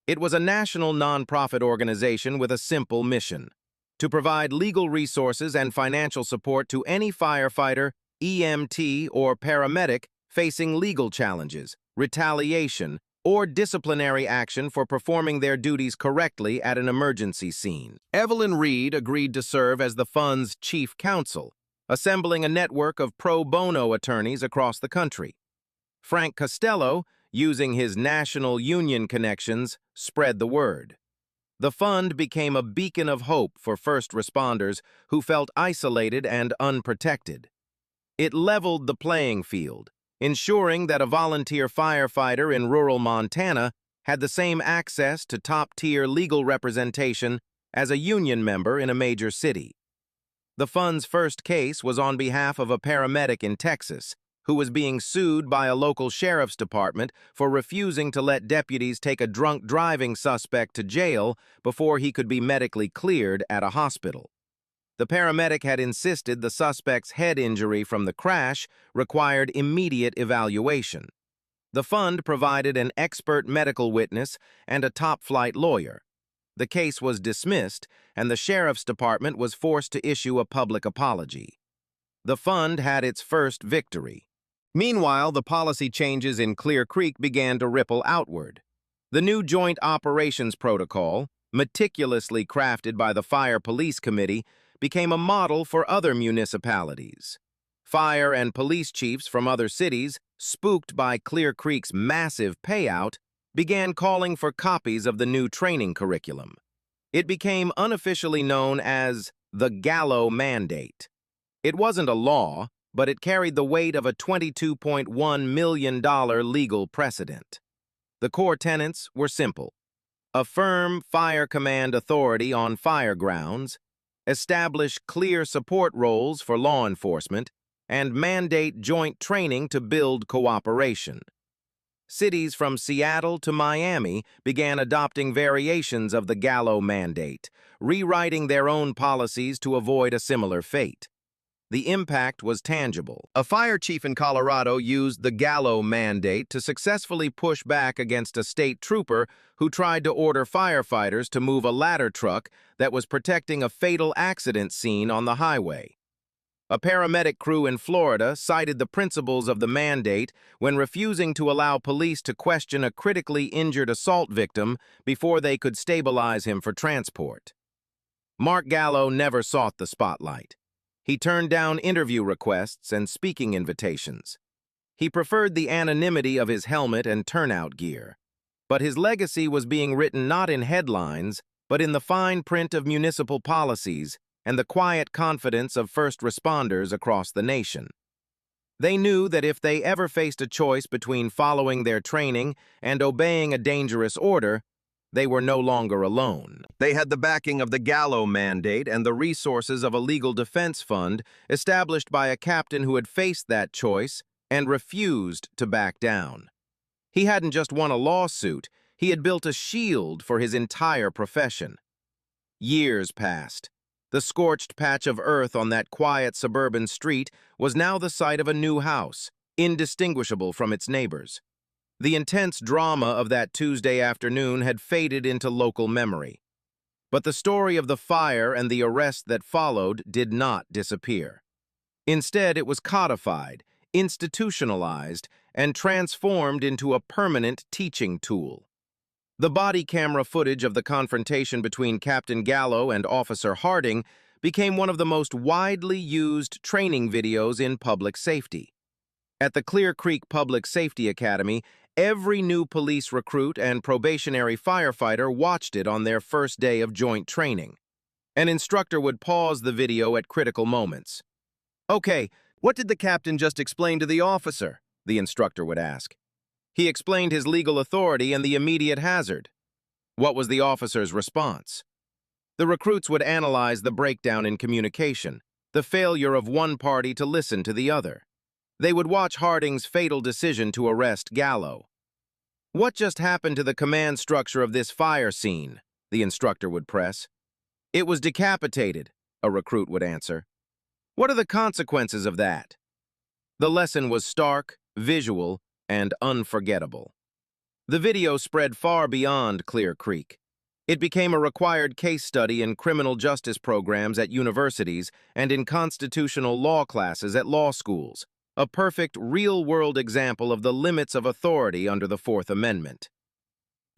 It was a national nonprofit organization with a simple mission: to provide legal resources and financial support to any firefighter, EMT, or paramedic facing legal challenges, retaliation, or disciplinary action for performing their duties correctly at an emergency scene. Evelyn Reed agreed to serve as the fund's chief counsel, assembling a network of pro bono attorneys across the country. Frank Costello, using his national union connections, spread the word. The fund became a beacon of hope for first responders who felt isolated and unprotected. It leveled the playing field, ensuring that a volunteer firefighter in rural Montana had the same access to top-tier legal representation as a union member in a major city. The fund's first case was on behalf of a paramedic in Texas who was being sued by a local sheriff's department for refusing to let deputies take a drunk driving suspect to jail before he could be medically cleared at a hospital. The paramedic had insisted the suspect's head injury from the crash required immediate evaluation. The fund provided an expert medical witness and a top-flight lawyer. The case was dismissed, and the sheriff's department was forced to issue a public apology. The fund had its first victory. Meanwhile, the policy changes in Clear Creek began to ripple outward. The new Joint Operations Protocol, meticulously crafted by the Fire Police Committee, became a model for other municipalities. Fire and police chiefs from other cities, spooked by Clear Creek's massive payout, began calling for copies of the new training curriculum. It became unofficially known as the Gallo Mandate. It wasn't a law, but it carried the weight of a $22.1 million legal precedent. The core tenets were simple: affirm fire command authority on fire grounds, establish clear support roles for law enforcement, and mandate joint training to build cooperation. Cities from Seattle to Miami began adopting variations of the Gallo Mandate, rewriting their own policies to avoid a similar fate. The impact was tangible. A fire chief in Colorado used the Gallo Mandate to successfully push back against a state trooper who tried to order firefighters to move a ladder truck that was protecting a fatal accident scene on the highway. A paramedic crew in Florida cited the principles of the mandate when refusing to allow police to question a critically injured assault victim before they could stabilize him for transport. Mark Gallo never sought the spotlight. He turned down interview requests and speaking invitations. He preferred the anonymity of his helmet and turnout gear. But his legacy was being written not in headlines, but in the fine print of municipal policies and the quiet confidence of first responders across the nation. They knew that if they ever faced a choice between following their training and obeying a dangerous order, they were no longer alone. They had the backing of the Gallo Mandate and the resources of a legal defense fund established by a captain who had faced that choice and refused to back down. He hadn't just won a lawsuit, he had built a shield for his entire profession. Years passed. The scorched patch of earth on that quiet suburban street was now the site of a new house, indistinguishable from its neighbors. The intense drama of that Tuesday afternoon had faded into local memory. But the story of the fire and the arrest that followed did not disappear. Instead, it was codified, institutionalized, and transformed into a permanent teaching tool. The body camera footage of the confrontation between Captain Gallo and Officer Harding became one of the most widely used training videos in public safety. At the Clear Creek Public Safety Academy, every new police recruit and probationary firefighter watched it on their first day of joint training. An instructor would pause the video at critical moments. "Okay, what did the captain just explain to the officer?" the instructor would ask. He explained his legal authority and the immediate hazard. What was the officer's response? The recruits would analyze the breakdown in communication, the failure of one party to listen to the other. They would watch Harding's fatal decision to arrest Gallo. "What just happened to the command structure of this fire scene?" the instructor would press. "It was decapitated," a recruit would answer. "What are the consequences of that?" The lesson was stark, visual, and unforgettable. The video spread far beyond Clear Creek. It became a required case study in criminal justice programs at universities and in constitutional law classes at law schools, a perfect real-world example of the limits of authority under the Fourth Amendment.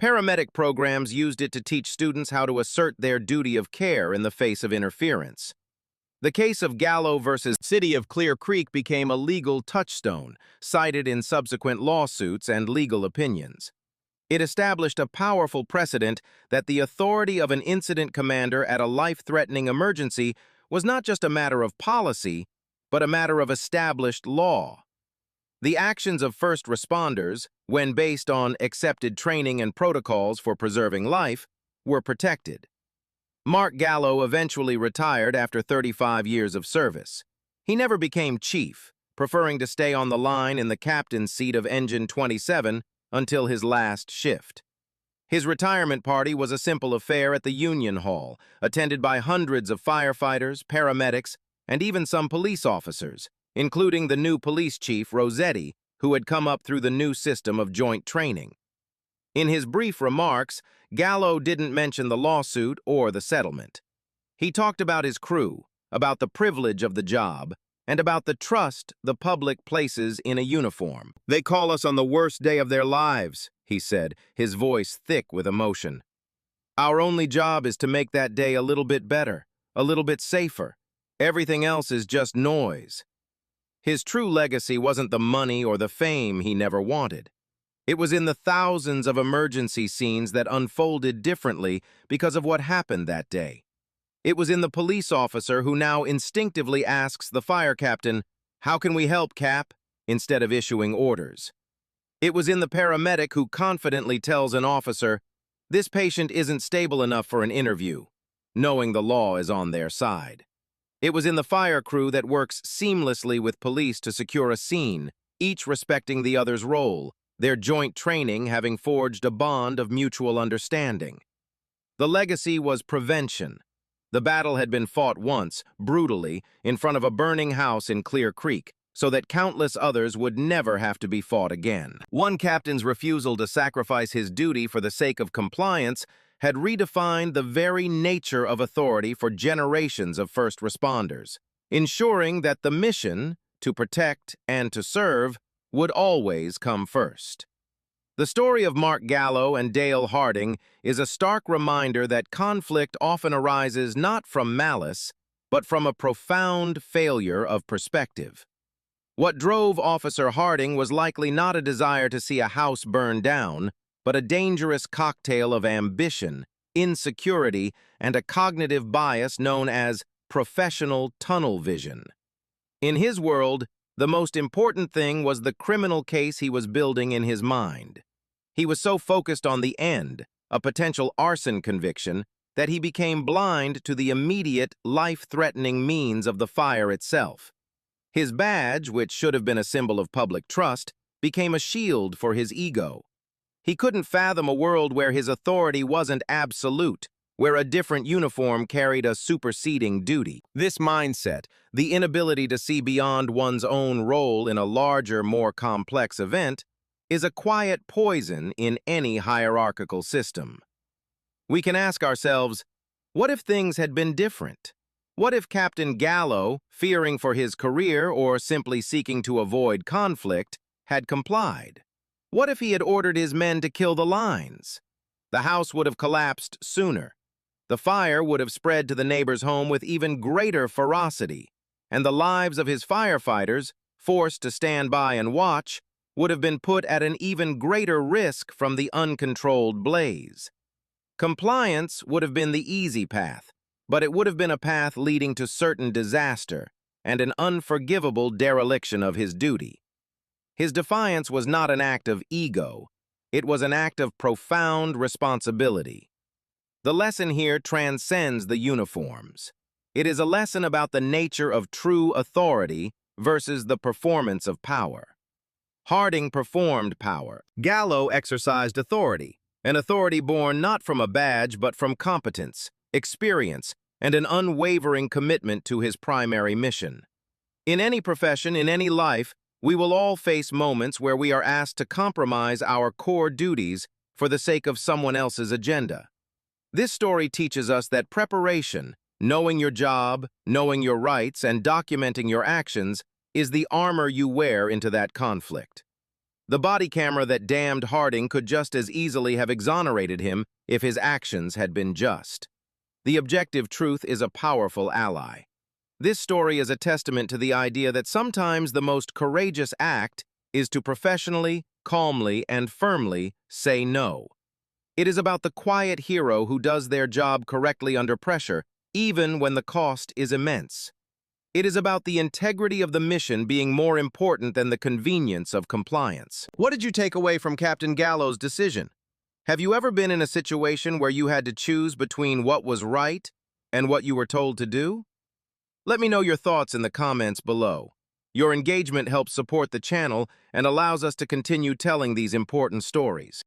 Paramedic programs used it to teach students how to assert their duty of care in the face of interference. The case of Gallo versus City of Clear Creek became a legal touchstone, cited in subsequent lawsuits and legal opinions. It established a powerful precedent that the authority of an incident commander at a life-threatening emergency was not just a matter of policy, but a matter of established law. The actions of first responders, when based on accepted training and protocols for preserving life, were protected. Mark Gallo eventually retired after 35 years of service. He never became chief, preferring to stay on the line in the captain's seat of Engine 27 until his last shift. His retirement party was a simple affair at the Union Hall, attended by hundreds of firefighters, paramedics, and even some police officers, including the new police chief, Rossetti, who had come up through the new system of joint training. In his brief remarks, Gallo didn't mention the lawsuit or the settlement. He talked about his crew, about the privilege of the job, and about the trust the public places in a uniform. "They call us on the worst day of their lives," he said, his voice thick with emotion. "Our only job is to make that day a little bit better, a little bit safer. Everything else is just noise." His true legacy wasn't the money or the fame he never wanted. It was in the thousands of emergency scenes that unfolded differently because of what happened that day. It was in the police officer who now instinctively asks the fire captain, "How can we help, Cap?" instead of issuing orders. It was in the paramedic who confidently tells an officer, "This patient isn't stable enough for an interview," knowing the law is on their side. It was in the fire crew that works seamlessly with police to secure a scene, each respecting the other's role, their joint training having forged a bond of mutual understanding. The legacy was prevention. The battle had been fought once, brutally, in front of a burning house in Clear Creek, so that countless others would never have to be fought again. One captain's refusal to sacrifice his duty for the sake of compliance had redefined the very nature of authority for generations of first responders, ensuring that the mission, to protect and to serve, would always come first. The story of Mark Gallo and Dale Harding is a stark reminder that conflict often arises not from malice, but from a profound failure of perspective. What drove Officer Harding was likely not a desire to see a house burn down, but a dangerous cocktail of ambition, insecurity, and a cognitive bias known as professional tunnel vision. In his world, the most important thing was the criminal case he was building in his mind. He was so focused on the end, a potential arson conviction, that he became blind to the immediate, life-threatening means of the fire itself. His badge, which should have been a symbol of public trust, became a shield for his ego. He couldn't fathom a world where his authority wasn't absolute, where a different uniform carried a superseding duty. This mindset, the inability to see beyond one's own role in a larger, more complex event, is a quiet poison in any hierarchical system. We can ask ourselves, what if things had been different? What if Captain Gallo, fearing for his career or simply seeking to avoid conflict, had complied? What if he had ordered his men to kill the lines? The house would have collapsed sooner. The fire would have spread to the neighbor's home with even greater ferocity, and the lives of his firefighters, forced to stand by and watch, would have been put at an even greater risk from the uncontrolled blaze. Compliance would have been the easy path, but it would have been a path leading to certain disaster and an unforgivable dereliction of his duty. His defiance was not an act of ego, it was an act of profound responsibility. The lesson here transcends the uniforms. It is a lesson about the nature of true authority versus the performance of power. Harding performed power. Gallo exercised authority, an authority born not from a badge but from competence, experience, and an unwavering commitment to his primary mission. In any profession, in any life, we will all face moments where we are asked to compromise our core duties for the sake of someone else's agenda. This story teaches us that preparation, knowing your job, knowing your rights, and documenting your actions is the armor you wear into that conflict. The body camera that damned Harding could just as easily have exonerated him if his actions had been just. The objective truth is a powerful ally. This story is a testament to the idea that sometimes the most courageous act is to professionally, calmly, and firmly say no. It is about the quiet hero who does their job correctly under pressure, even when the cost is immense. It is about the integrity of the mission being more important than the convenience of compliance. What did you take away from Captain Gallo's decision? Have you ever been in a situation where you had to choose between what was right and what you were told to do? Let me know your thoughts in the comments below. Your engagement helps support the channel and allows us to continue telling these important stories.